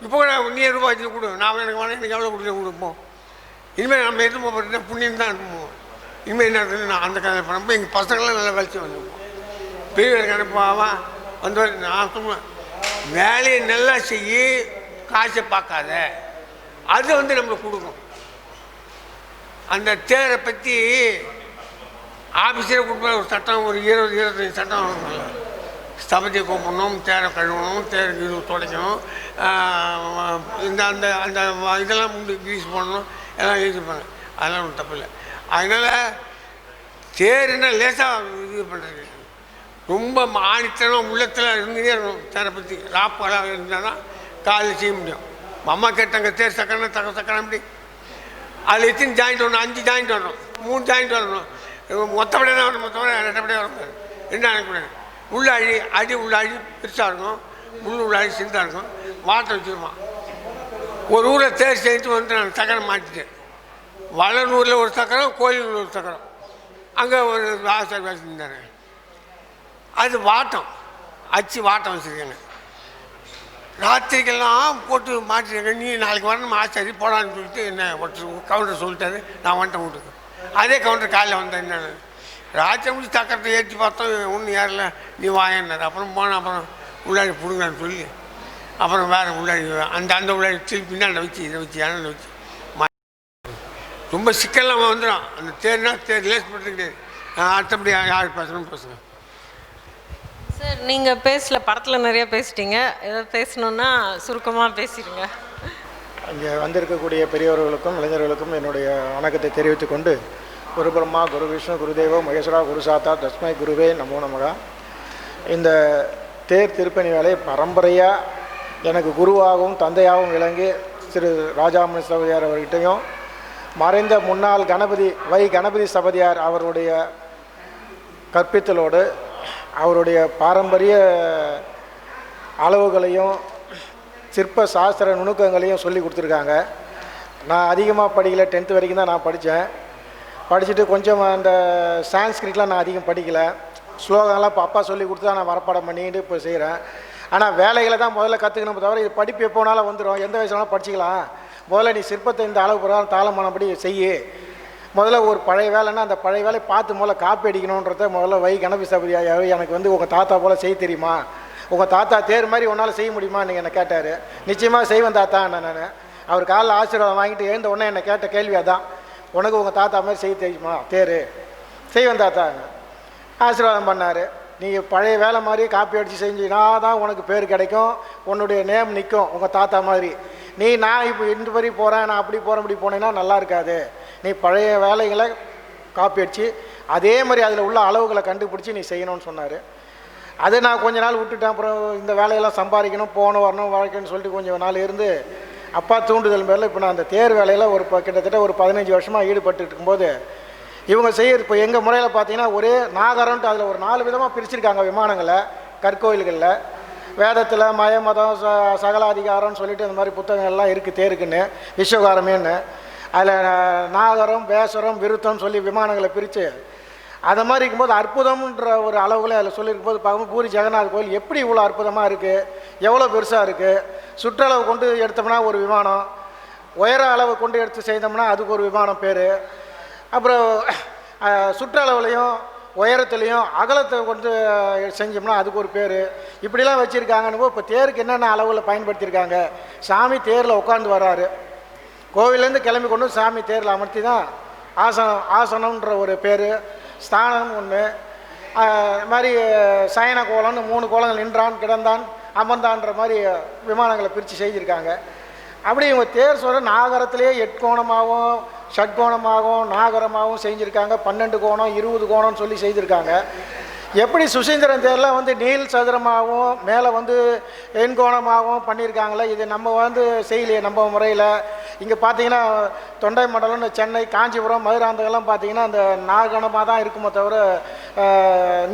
இப்போ கூட நீயே ரூபாய் வச்சு கொடு, நான் எனக்கு வேணாம், எனக்கு எவ்வளோ கொடுத்து கொடுப்போம். இனிமேல் நம்ம எதுவும் போகிறோம் புண்ணியம் தான் அனுப்புவோம். இனிமேல் என்ன இருக்குது, நான் அந்த கதை பண்ணப்போ எங்கள் பசங்களாம் நல்லா வலிச்சு வந்துருப்போம். பெரியவருக்கு அனுப்பாவா வந்து நான் சொல்லுவேன், வேலையை நல்லா செய்யி காசை பார்க்காத, அது வந்து நம்மளுக்கு கொடுக்கும். அந்த தேரை பற்றி ஆஃபீஸில் கொடுப்ப ஒரு சட்டம், ஒரு 20-25 சட்டம் வரும்ல. ஸ்தபதியை கூப்பிடணும், தேரை கழுவணும், தேருக்கு இது துடைக்கணும், இந்த அந்த அந்த இதெல்லாம் கிரீஸ் போடணும், எல்லாம் எழுதிப்பாங்க. அதெல்லாம் ஒன்றும் தப்பு இல்லை. அதனால் தேருன்னா லேசாக இது பண்ணுறது, ரொம்ப ஆணித்தனம் உள்ளத்தில் இருந்துகிட்டே இருக்கணும். தேரை பற்றி ராப்பாக இருந்தால் தான் காலையில் செய்ய முடியும். அம்மா கேட்டாங்க தேர் சக்கரம் சக்கரம் அப்படி அதில் எத்தனை ஜாயிண்ட் வரணும், 5 ஜாயிண்ட் வரணும், 3 ஜாயிண்ட் வரணும், மொத்தப்படியாக தான் வரணும், மொத்தப்படியாக ரெட்டப்படியாக வரணும், 2 அணைக்கூடாது. உள்ள அடி உள்ள அடி பெருசாக இருக்கும், உள்ள அடி சிறுதாக இருக்கும். வாட்டை வச்சுருவான். ஒரு ஊரில் தேர் செய்யிட்டு வந்து நான் சக்கரம் மாட்டிட்டேன். வளனூரில் ஒரு சக்கரம், கோயிலூரில் ஒரு சக்கரம். அங்கே ஒரு ஆசாரி வேலை செஞ்சார். அது வாட்டம் அச்சு வாட்டம் வச்சுருக்கேங்க. ராத்திரிக்கெல்லாம் போட்டு மாட்டிருக்கேன். நீ நாளைக்கு வரணும் ஆசாரி போடான்னு சொல்லிட்டு என்ன ஒருத்தர் கவுண்டர் சொல்லிட்டாரு. நான் வந்துட்டேன் வீட்டுக்கு. அதே கவுண்டர் காலையில் வந்தேன். என்ன ராத்திரி முடிச்சு சக்கரத்தை ஏற்றி பார்த்தோம், ஒன்றும் ஏறல, நீ வாங்கினார். அப்புறம் போனேன். அப்புறம் உள்ளாடி பிடுங்கன்னு சொல்லி அப்புறம் வேறு உள்ளாடி அந்த உள்ளாடி திருப்பி பின்னாடி வச்சு இதை வச்சு இடம் வச்சு ரொம்ப சிக்கல்லாம் வந்துடும். அந்த தேர்னா தேர் லேஸ் பண்ணுறது அடுத்தபடி யார் பேசணும்னு பேசுங்க. சார், நீங்கள் பேசல, படத்தில் நிறைய பேசிட்டீங்க. ஏதாவது பேசணுன்னா சுருக்கமாக பேசிடுங்க. இங்கே வந்திருக்கக்கூடிய பெரியவர்களுக்கும் இளைஞர்களுக்கும் என்னுடைய வணக்கத்தை தெரிவித்துக் கொண்டு, குரு பிரம்மா குரு விஷ்ணு குருதேவோ மகேஸ்வரா குரு சாத்தா தஸ்மை குருவே நமோ நமகா. இந்த தேர் திருப்பணி வேலை பரம்பரையாக எனக்கு குருவாகவும் தந்தையாகவும் விளங்கி திரு ராஜாமணி சபதியார் அவர்கிட்டையும், மறைந்த முன்னாள் கணபதி சபதியார் அவருடைய கற்பித்தலோடு அவருடைய பாரம்பரிய அளவுகளையும் சிற்ப சாஸ்திர நுணுக்கங்களையும் சொல்லி கொடுத்துருக்காங்க. நான் அதிகமாக படிக்கலை, 10th வரைக்கும் தான் நான் படித்தேன். படிச்சுட்டு கொஞ்சம் அந்த சான்ஸ்கிரிட்லாம் நான் அதிகம் படிக்கலை. ஸ்லோகங்கள்லாம் இப்போ அப்பா சொல்லி கொடுத்து தான் நான் வரப்பாடம் பண்ணிட்டு இப்போ செய்கிறேன். ஆனால் வேலைகளை தான் முதல்ல கற்றுக்கணும், தவிர இது படிப்பு எப்போனாலும் வந்துடும், எந்த வயசுனாலும் படிச்சிக்கலாம். முதல்ல நீ சிற்பத்தை இந்த அளவு பிரகாரம் தாளமானபடி செய்யு முதல்ல ஒரு பழைய வேலைன்னா அந்த பழைய வேலையை பார்த்து முதல்ல காப்பி அடிக்கணுன்றத முதல்ல வை கணபதி சபதி எனக்கு வந்து உங்கள் தாத்தா போல் செய்ய தெரியுமா, உங்கள் தாத்தா தேர் மாதிரி உன்னால் செய்ய முடியுமா நீங்கள் என்னை கேட்டார். நிச்சயமாக செய்வேன் தாத்தா நான். அவர் காலில் ஆசீர்வாதம் வாங்கிட்டு எழுந்த உடனே என்னை கேட்ட கேள்வி அதான், உனக்கு உங்கள் தாத்தா மாதிரி செய்ய தெரியுமா தேர், செய்வேன் தாத்தா. ஆசீர்வாதம் பண்ணார். நீங்கள் பழைய வேலை மாதிரி காப்பி அடித்து செஞ்சினா தான் உனக்கு பேர் கிடைக்கும், உன்னுடைய நேம் நிற்கும் உங்கள் தாத்தா மாதிரி. நான் இப்போ இந்த மாதிரி போகிறேன், நான் அப்படி போகிறேன் இப்படி போனேன்னா நல்லா இருக்காது. நீ பழைய வேலைகளை காப்பி அடித்து அதே மாதிரி அதில் உள்ள அளவுகளை கண்டுபிடிச்சி நீ செய்யணும்னு சொன்னார். அதை நான் கொஞ்ச நாள் விட்டுட்டேன். அப்புறம் இந்த வேலையெல்லாம் சம்பாதிக்கணும், போகணும் வரணும் வாழ்க்கைன்னு சொல்லிட்டு கொஞ்சம் நாள் இருந்து அப்பா தூண்டுதல் மேலே இப்போ நான் அந்த தேர் வேலையில் கிட்டத்தட்ட ஒரு 15 வருஷமாக ஈடுபட்டு இருக்கும்போது இவங்க இப்போ எங்கள் முறையில் பார்த்தீங்கன்னா ஒரே நாகரம்ட்டு அதில் ஒரு 4 விதமாக பிரிச்சிருக்காங்க விமானங்களை கற்கோயில்களில். வேதத்தில் மய மதம் சகலாதிகாரம்னு சொல்லிட்டு அந்த மாதிரி புத்தகங்கள்லாம் இருக்குது தேருக்குன்னு, விஸ்வகாரமேன்னு. அதில் நாகரம் வேசரம் விருத்தம்னு சொல்லி விமானங்களை பிரித்து அதை மாதிரி இருக்கும்போது அற்புதம்ன்ற ஒரு அளவுகளே அதில் சொல்லியிருக்கும் போது பார்க்கும்போது பூரி ஜெகநாத் கோயில் எப்படி இவ்வளோ அற்புதமாக இருக்குது, எவ்வளோ பெருசாக இருக்குது. சுற்றளவு கொண்டு எடுத்தோம்னா ஒரு விமானம், உயர அளவு கொண்டு எடுத்து செய்தோம்னா அதுக்கு ஒரு விமானம் பேர். அப்புறம் சுற்றளவுலையும் உயரத்துலேயும் அகலத்தை கொண்டு செஞ்சோம்னா அதுக்கு ஒரு பேர். இப்படிலாம் வச்சுருக்காங்கன்னு இப்போ தேருக்கு என்னென்ன அளவில் பயன்படுத்தியிருக்காங்க. சாமி தேரில் உட்காந்து வர்றாரு, கோவிலேருந்து கிளம்பி கொண்டு சாமி தேரில் அமர்த்தி தான் ஆசனம்ன்ற ஒரு பேர், ஸ்தானம் ஒன்று, மாதிரி சயன கோலம்னு 3 கோலங்கள் நின்றான் கிடந்தான் அமர்ந்தான்ற மாதிரி விமானங்களை பிரித்து செய்திருக்காங்க. அப்படி இவங்க தேர் சொல்கிற நாகரத்திலே 8 கோணமாகவும் ஷட்கோணமாகவும் நாகரமாகவும் செஞ்சுருக்காங்க. 12 கோணம் 20 கோணம்னு சொல்லி செய்திருக்காங்க. எப்படி சுசீந்திரன் தேர்லாம் வந்து நீள் சதுரமாகவும் மேலே வந்து எண்கோணமாகவும் பண்ணியிருக்காங்களே, இது நம்ம வந்து செய்யலையே நம்ம முறையில். இங்கே பார்த்தீங்கன்னா தொண்டை மண்டலம், சென்னை, காஞ்சிபுரம், மதுராந்தகம்லாம் பார்த்தீங்கன்னா அந்த நாகணமாக தான் இருக்குமோ தவிர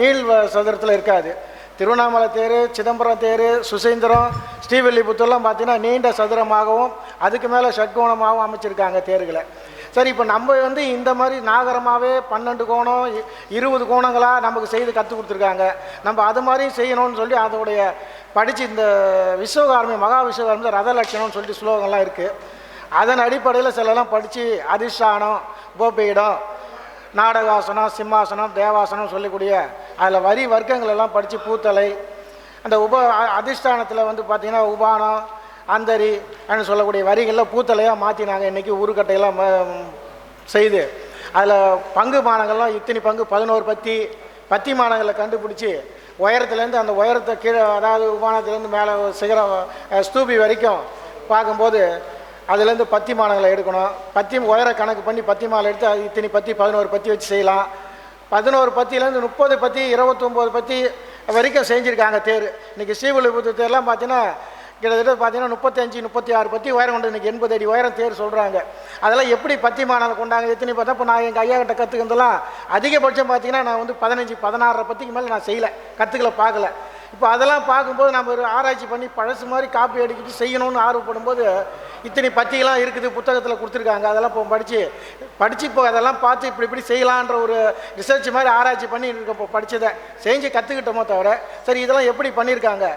நீள் சதுரத்தில் இருக்காது. திருவண்ணாமலை தேர், சிதம்பரம் தேர், சுசீந்திரம், ஸ்ரீவில்லிபுத்தூர்லாம் பார்த்தீங்கன்னா நீண்ட சதுரமாகவும் அதுக்கு மேலே ஷட்கோணமாகவும் அமைச்சிருக்காங்க தேர்களை. சரி, இப்போ நம்ம வந்து இந்த மாதிரி நாகரமாகவே 12 கோணம் 20 கோணங்களாக நமக்கு செய்து கற்றுக் கொடுத்துருக்காங்க. நம்ம அது மாதிரியும் செய்யணும்னு சொல்லி அதோடைய படித்து இந்த விஸ்வகாரமி மகா விஸ்வகாரமி ரத லட்சணம்னு சொல்லிட்டு ஸ்லோகங்கள்லாம் இருக்குது. அதன் அடிப்படையில் சிலலாம் படித்து அதிஷ்டானம், உபபீடம், நாடகாசனம், சிம்மாசனம், தேவாசனம் சொல்லக்கூடிய அதில் வரி வர்க்கங்கள் எல்லாம் படித்து பூத்தலை, அந்த அதிஷ்டானத்தில் வந்து பார்த்திங்கன்னா உபானம் அந்தரி அப்படின்னு சொல்லக்கூடிய வரிகளில் பூத்தலையாக மாற்றினாங்க. இன்றைக்கி உருக்கட்டையெல்லாம் செய்து அதில் பங்கு மானங்கள்லாம் இத்தனை பங்கு 11 பத்தி மானங்களை கண்டுபிடிச்சி உயரத்துலேருந்து அந்த உயரத்தை கீழே, அதாவது உபானத்துலேருந்து மேலே சிகரம் ஸ்தூபி வரைக்கும் பார்க்கும்போது அதுலேருந்து பத்தி மானங்களை எடுக்கணும். பத்தி உயர கணக்கு பண்ணி பத்தி மாலை எடுத்து அது இத்தனை பத்தி 11 பத்தி வச்சு செய்யலாம். 11 பத்திலேருந்து 30 பத்தி 29 பத்தி வரைக்கும் செஞ்சுருக்காங்க தேர். இன்றைக்கி ஸ்ரீவில்லிபுத்தூர் தேர்லாம் பார்த்தீங்கன்னா கிட்டத்தட்ட பார்த்தீங்கன்னா 35-36 பத்தி உயரம் கொண்டு இன்றைக்கி 80 அடி உயரம் தேர் சொல்கிறாங்க. அதெல்லாம் எப்படி பத்தி மானங்களை கொண்டாங்க எத்தனை பார்த்தா இப்போ நான் எங்கள் ஐயா கிட்ட கற்றுக்கிறதெல்லாம் அதிகபட்சம் பார்த்தீங்கன்னா நான் வந்து 15-16 பத்திக்கு மேலே நான் செய்யலை, கற்றுக்கல, பார்க்கல. இப்போ அதெல்லாம் பார்க்கும்போது நம்ம ஒரு ஆராய்ச்சி பண்ணி பழசு மாதிரி காப்பி அடிக்கிட்டு செய்யணும்னு ஆர்வப்படும்போது இத்தனை பத்திகளாம் இருக்குது, புத்தகத்தில் கொடுத்துருக்காங்க. அதெல்லாம் இப்போ படித்து இப்போ அதெல்லாம் பார்த்து இப்படி செய்யலான்ற ஒரு ரிசர்ச் மாதிரி ஆராய்ச்சி பண்ணி இப்போ படித்ததை செஞ்சு கற்றுக்கிட்டோமோ தவிர, சரி இதெல்லாம் எப்படி பண்ணியிருக்காங்க,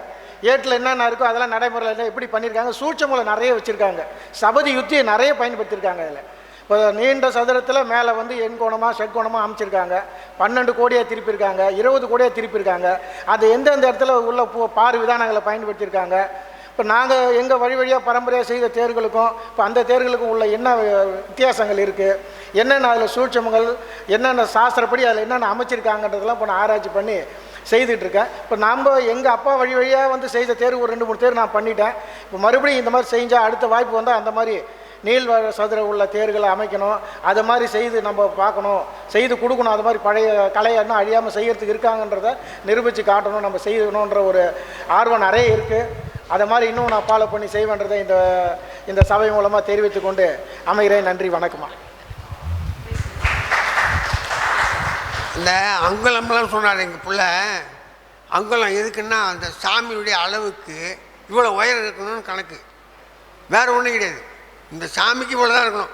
ஏட்டில் என்னென்ன இருக்கோ அதெல்லாம் நடைமுறையில் எப்படி பண்ணியிருக்காங்க, சூட்சமுறை நிறைய வச்சுருக்காங்க, சபதி யுத்தியை நிறைய பயன்படுத்தியிருக்காங்க. அதில் இப்போ நீண்ட சதுரத்தில் மேலே வந்து எண்கோணமாக ஷட்கோணமாக அமைச்சிருக்காங்க. 12 கோடியாக திருப்பியிருக்காங்க, 20 கோடியாக திருப்பியிருக்காங்க. அது எந்தெந்த இடத்துல உள்ள பாரு விதானங்களை பயன்படுத்தியிருக்காங்க. இப்போ நாங்கள் எங்கள் வழியாக பரம்பரையாக செய்த தேர்களுக்கும் இப்போ அந்த தேர்களுக்கும் உள்ள என்ன வித்தியாசங்கள் இருக்குது, என்னென்ன அதில் சூட்சமங்கள், என்னென்ன சாஸ்திரப்படி அதில் என்னென்ன அமைச்சிருக்காங்கன்றதெல்லாம் இப்போ நான் ஆராய்ச்சி பண்ணி செய்துட்ருக்கேன். இப்போ நம்ம எங்கள் அப்பா வழியாக வந்து செய்த தேர்வு ஒரு 2-3 தேர் நான் பண்ணிட்டேன். இப்போ மறுபடியும் இந்த மாதிரி செஞ்சால் அடுத்த வாய்ப்பு வந்தால் அந்த மாதிரி நீள் சதுர உள்ள தேர்களை அமைக்கணும், அதை மாதிரி செய்து நம்ம பார்க்கணும், செய்து கொடுக்கணும். அது மாதிரி பழைய கலையை இன்னும் அழியாமல் செய்கிறதுக்கு இருக்காங்கன்றதை நிரூபித்து காட்டணும், நம்ம செய்யணுன்ற ஒரு ஆர்வம் நிறைய இருக்குது. அதை மாதிரி இன்னும் நான் ஃபாலோ பண்ணி செய்வேன்றதை இந்த சபை மூலமாக தெரிவித்து கொண்டு அமைகிறேன். நன்றி, வணக்கம்மா. இந்த அங்குலம்லாம் சொன்னார் எங்கள் பிள்ளை. அங்குலம் எதுக்குன்னா அந்த சாமியுடைய அளவுக்கு இவ்வளோ உயரம் இருக்கணும்னு கணக்கு, வேறு ஒன்றும் கிடையாது. இந்த சாமிக்கு இவ்வளோ தான் இருக்கணும்,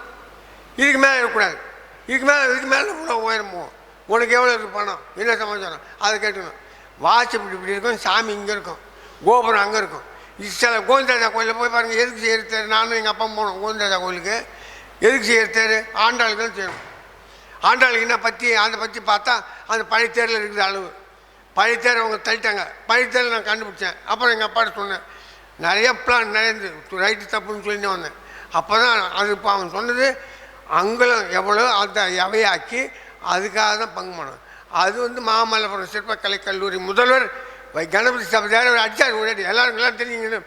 இதுக்கு மேலே இருக்கக்கூடாது. இதுக்கு மேலே இவ்வளோ உயரம் போகும். உனக்கு எவ்வளோ இருக்குது பணம், என்ன சமாச்சாரம், அதை கேட்டுக்கணும். வாட்ச் இப்படி இருக்கும், சாமி இங்கே இருக்கும், கோபுரம் அங்கே இருக்கும். சில கோவிந்தராஜா கோயிலில் போய் பாருங்கள், எதுக்கு செய்கிற தேர். நானும் எங்கள் அப்பா போனோம் கோவிந்தராஜா கோயிலுக்கு. எதுக்கு செய்கிற தேர், ஆண்டாளுக்கு தான் செய்யணும். ஆண்டாளுக்கு என்ன பற்றி அதை பற்றி பார்த்தா அந்த பழைய தேரில் இருக்குது அளவு. பழைய தேரை அவங்க தள்ளிட்டாங்க. பழைய தேரில் நான் கண்டுபிடிச்சேன். அப்புறம் எங்கள் அப்பாட்ட சொன்னேன், நிறைய பிளான் நிறைய ரைட்டு தப்புன்னு சொல்லிட்டு வந்தேன். அப்போ தான் அது இப்போ அவன் சொன்னது அங்குலம் எவ்வளோ அதை எவையாக்கி அதுக்காக தான் பங்கு பண்ணணும். அது வந்து மாமல்லபுரம் சிற்பக்கலை கல்லூரி முதல்வர் கணபதி சபதியார் அடிச்சார் ஒரே எல்லாருக்கும் எல்லாம் தெரிஞ்சுங்க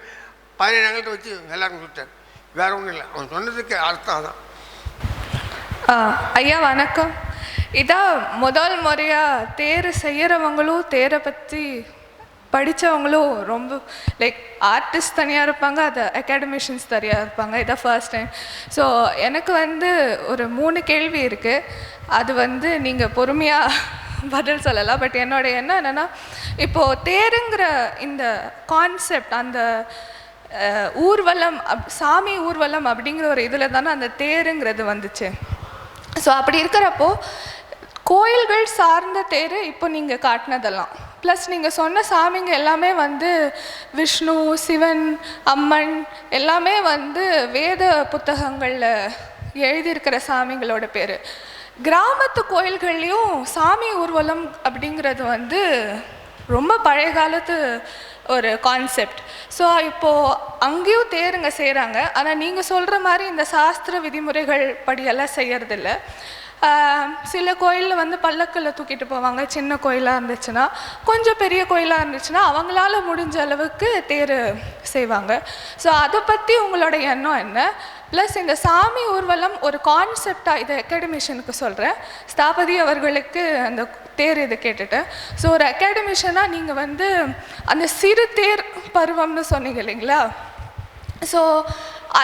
17 அங்கத்தை வச்சு எல்லாருக்கும் சுட்டார். வேற ஒன்றும் இல்லை. அவன் சொன்னதுக்கு அர்த்தம் தான். ஐயா வணக்கம். இதான் முதல் முறையாக தேர் செய்கிறவங்களும் தேரை பற்றி படித்தவங்களும் ரொம்ப லைக் ஆர்டிஸ்ட் தனியாக இருப்பாங்க, அது அகாடமிஷியன்ஸ் தனியாக இருப்பாங்க. இதான் ஃபர்ஸ்ட் டைம். ஸோ எனக்கு வந்து ஒரு 3 கேள்வி இருக்குது. அது வந்து நீங்கள் பொறுமையாக பதில் சொல்லலாம். பட் என்னோடய எண்ணம் என்னென்னா, இப்போது தேருங்கிற இந்த கான்செப்ட் அந்த ஊர்வலம் சாமி ஊர்வலம் அப்படிங்கிற ஒரு இதில் தானே அந்த தேருங்கிறது வந்துச்சு. ஸோ அப்படி இருக்கிறப்போ கோயில்கள் சார்ந்த தேர் இப்போ நீங்கள் காட்டினதெல்லாம் ப்ளஸ் நீங்கள் சொன்ன சாமிங்க எல்லாமே வந்து விஷ்ணு, சிவன், அம்மன் எல்லாமே வந்து வேத புத்தகங்களில் எழுதியிருக்கிற சாமிங்களோட பேர். கிராமத்து கோயில்கள்லேயும் சாமி ஊர்வலம் அப்படிங்கிறது வந்து ரொம்ப பழைய காலத்து ஒரு கான்செப்ட். ஸோ இப்போது அங்கேயும் தேருங்க செய்கிறாங்க. ஆனால் நீங்கள் சொல்கிற மாதிரி இந்த சாஸ்திர விதிமுறைகள் படியெல்லாம் செய்யறதில்ல. சில கோயிலில் வந்து பல்லக்கில் தூக்கிட்டு போவாங்க. சின்ன கோயிலாக இருந்துச்சுன்னா, கொஞ்சம் பெரிய கோயிலாக இருந்துச்சுன்னா அவங்களால முடிஞ்ச அளவுக்கு தேர் செய்வாங்க. ஸோ அதை பற்றி உங்களோட எண்ணம் என்ன? ப்ளஸ் இந்த சாமி ஊர்வலம் ஒரு கான்செப்டாக, இதை அகாடமிஷனுக்கு சொல்கிறேன், ஸ்தாபதி அவர்களுக்கு அந்த தேர் இதை கேட்டுட்டேன். ஸோ ஒரு அகாடமிஷனாக நீங்கள் வந்து அந்த சிறு தேர் பருவம்னு சொன்னீங்க இல்லைங்களா? ஸோ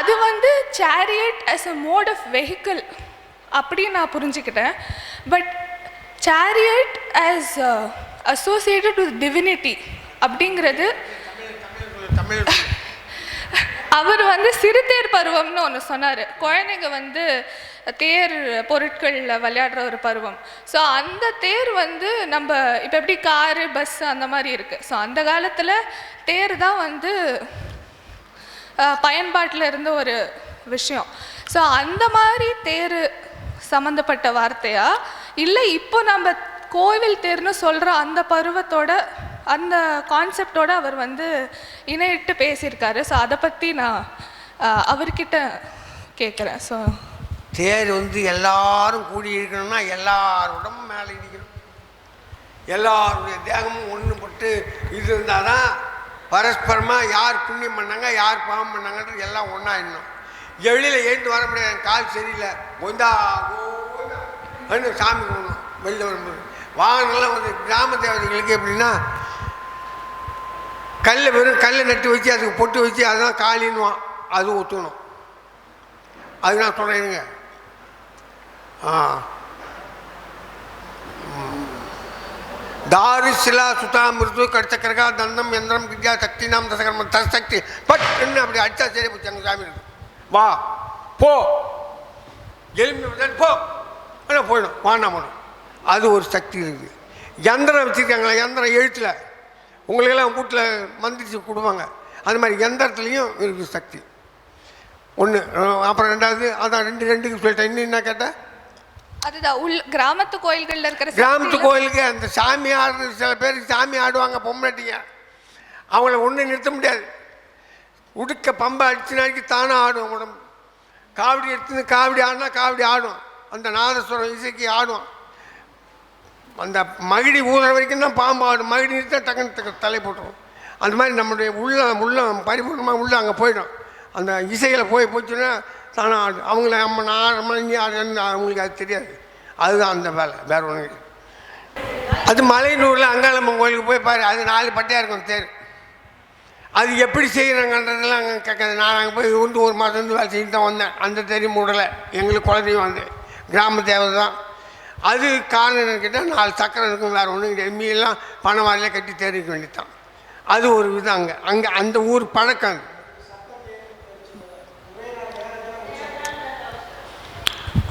அது வந்து chariot as a mode of vehicle அப்படின்னு நான் புரிஞ்சுக்கிட்டேன். But chariot as associated with divinity அப்படிங்கிறது அவர் வந்து சிறுதேர் பருவம்னு ஒன்று சொன்னார். குழந்தைங்க வந்து தேர் பொருட்களில் விளையாடுற ஒரு பருவம். ஸோ அந்த தேர் வந்து நம்ம இப்போ எப்படி காரு, பஸ் அந்த மாதிரி இருக்குது. ஸோ அந்த காலத்தில் தேர் தான் வந்து பயன்பாட்டில் இருந்த ஒரு விஷயம். ஸோ அந்த மாதிரி தேர் சம்மந்தப்பட்ட வார்த்தையா இல்லை இப்போ நம்ம கோவில் தேர்னு சொல்கிற அந்த பருவத்தோட அந்த கான்செப்டோடு அவர் வந்து இணையிட்டு பேசியிருக்காரு. ஸோ அதை பற்றி நான் அவர்கிட்ட கேட்குறேன். ஸோ தேர் வந்து எல்லாரும் கூடி இருக்கணும்னா எல்லாரோடமும் மேலே இடிக்கணும். எல்லாருடைய தேகமும் ஒன்றுபட்டு இது இருந்தால் தான் பரஸ்பரமாக யார் புண்ணியம் பண்ணாங்க யார் பாவம் பண்ணாங்கன்றது எல்லாம் ஒன்றா இன்னும். வெளியில் எழுந்து வர முடியாது, கால் சரியில்லை, கொந்தா கோன்னு சாமி போகணும். வெளியில் வரும்போது வாகனங்கள்லாம் வந்து கிராம தேவதைகளுக்கு எப்படின்னா வெறும் கல்லை நட்டு வச்சு அதுக்கு பொட்டு வச்சு அதுதான் காலின்னுவான், அது ஊற்றணும். அது நான் சொல்கிறேனுங்க. தாரு சிலா சுதா மிருது கடிச்சக்கரகா தந்தம் எந்திரம் கிரியா சக்தி நாம் தசகர்மம் தசக்தி பட் என்ன அப்படி அடிச்சா சரி போச்சு. அங்கே சாமி இருக்கு, வா போ எலும்பி போ ஆனால் போயிடும், வானா போடும். அது ஒரு சக்தி இருக்குது. யந்திரம் வச்சுருக்காங்களே, யந்திரம் எழுத்தில் உங்களுக்கெல்லாம் வீட்டில் மந்திரிச்சு கொடுப்பாங்க, அது மாதிரி எந்திரத்துலேயும் இருக்குது சக்தி ஒன்று. அப்புறம் ரெண்டாவது அதான் ரெண்டுக்கு சொல்லிட்டேன். இன்னும் என்ன கேட்டேன்? அதுதான் கிராமத்து கோயில்களில் இருக்கிற கிராமத்து கோயிலுக்கு அந்த சாமி ஆடுறது, சில பேருக்கு சாமி ஆடுவாங்க பொம்பளைட்டிங்க, அவங்கள ஒன்றும் நிறுத்த முடியாது. உடுக்க பம்பை அடிச்சு நாளைக்கு தானே ஆடும் உடம்பு. காவடி எடுத்துன்னு காவடி ஆடினா காவடி ஆடும், அந்த நாதஸ்வரம் இசைக்கு ஆடும். அந்த மகிடி ஊதுற வரைக்கும் தான் பாம்பு ஆடும், மகிடி நிறுத்தா டக்குன்னு தலை போட்டுரும். அந்த மாதிரி நம்மளுடைய உள்ளம் பரிபூர்ணமாக உள்ள அங்கே போயிடும். அந்த இசையில் போச்சுன்னா தானே ஆடும். அவங்கள நம்ம இங்கே ஆடுன்னு அவங்களுக்கு அது தெரியாது. அதுதான் அந்த வேலை, வேற ஒன்று. அது மலையனூரில் அங்காளம்மன் கோயிலுக்கு போய் பாரு, அது 4 பட்டையாக இருக்கும் தேர். அது எப்படி செய்கிறாங்கன்றதெல்லாம் அங்கே கேட்காது. நான் அங்கே போய் இருந்து 1 மாதம் வேலை செஞ்சு தான் வந்தேன். அந்த தெரியும் மூடலை, எங்களுக்கு குழந்தையும் வந்து கிராம தேவை தான். அது காரணம் என்னன்னு கேட்டால் 4 சக்கரம் இருக்கும், வேறு ஒன்றும் கிடையாது. மீயெல்லாம் பணம் வாரிலே கட்டி தெரிவிக்க வேண்டியதான். அது ஒரு விதம். அங்கே அந்த ஊர் பழக்கம்.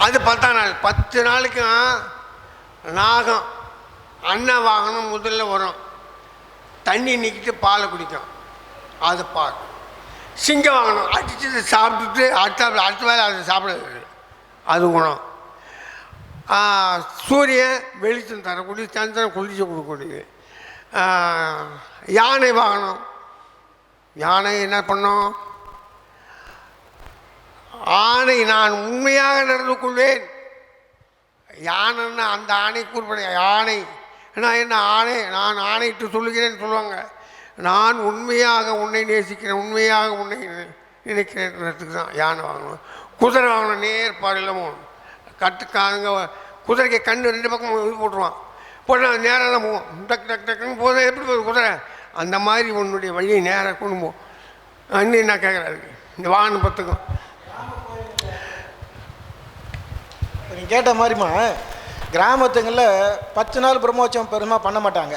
அது 10ஆம் நாள் 10 நாளைக்கும் நாகம் அன்ன வாகனம் முதல்ல வரும், தண்ணி நிற்கிட்டு பாலை குடிக்கும், அது பால். சிங்க வாங்கணும், அடிச்சுட்டு சாப்பிட்டுட்டு அடுத்த வேலை அதை சாப்பிட, அது குணம். சூரியன் வெளிச்சம் தரக்கூடிய, சந்திரன் குளிச்சு கொடுக்கக்கூடிய. யானை வாகனம். யானை என்ன பண்ணோம்? ஆணை நான் உண்மையாக நடந்து கொள்வேன். யானைன்னா அந்த ஆணை கூறுபடைய யானை. நான் என்ன ஆணை, நான் ஆணையிட்டு சொல்லுகிறேன்னு சொல்லுவாங்க. நான் உண்மையாக உன்னை நேசிக்கிறேன், உண்மையாக உன்னை நினைக்கிறேன்றதுக்கு தான் யானை வாங்கணும். குதிரை வாங்கணும். நேர் பாறையில் கட்டுக்காங்க. குதிரைக்கு கண் 2 பக்கம் இது போட்டுருவான். போட்டு அது நேராக தான் போவோம். டக்கு டக்கு டக்குன்னு போதும். எப்படி போகுது குதிரை? அந்த மாதிரி உன்னுடைய வழியை நேராக கொண்டு போவோம். இன்னும் என்ன கேட்குறாரு இந்த வாகனம் பத்துக்கும். நீங்கள் கேட்ட மாதிரிமா கிராமத்துங்களில் 10 நாள் பிரம்மோற்சவம் பெருமா பண்ண மாட்டாங்க.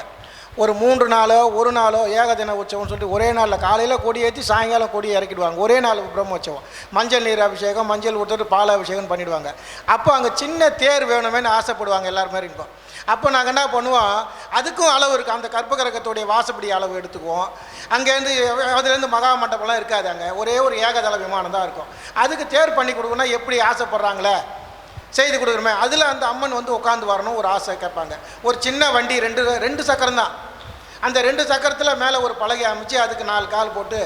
ஒரு 3 நாளோ 1 நாளோ ஏகதின உற்சவம்னு சொல்லிட்டு ஒரே நாளில் காலையில் கொடி ஏற்றி சாயங்காலம் கொடி இறக்கிடுவாங்க. ஒரே நாள் பிரம்மோற்சவம். மஞ்சள் நீர் அபிஷேகம், மஞ்சள் ஊற்றிட்டு பால் அபிஷேகம் பண்ணிவிடுவாங்க. அப்போ அங்கே சின்ன தேர் வேணுமேனு ஆசைப்படுவாங்க எல்லாருமே இருக்கும். அப்போ நாங்கள் என்ன பண்ணுவோம், அதுக்கும் அளவு இருக்குது. அந்த கற்பகிரகத்துடைய வாசப்படி அளவு எடுத்துக்குவோம். அங்கேருந்து அதுலேருந்து மகா மண்டபம்லாம் இருக்காது. அங்கே ஒரே ஒரு ஏகதள விமானம் தான் இருக்கும். அதுக்கு தேர் பண்ணி கொடுக்கணும்னா எப்படி ஆசைப்படுறாங்களே செய்து கொடுக்குறோமே, அதில் அந்த அம்மன் வந்து உட்காந்து வரணும் ஒரு ஆசை கேட்பாங்க. ஒரு சின்ன வண்டி 2 சக்கரம் தான். அந்த 2 சக்கரத்தில் மேலே ஒரு பலகை அமைச்சு அதுக்கு 4 கால் போட்டு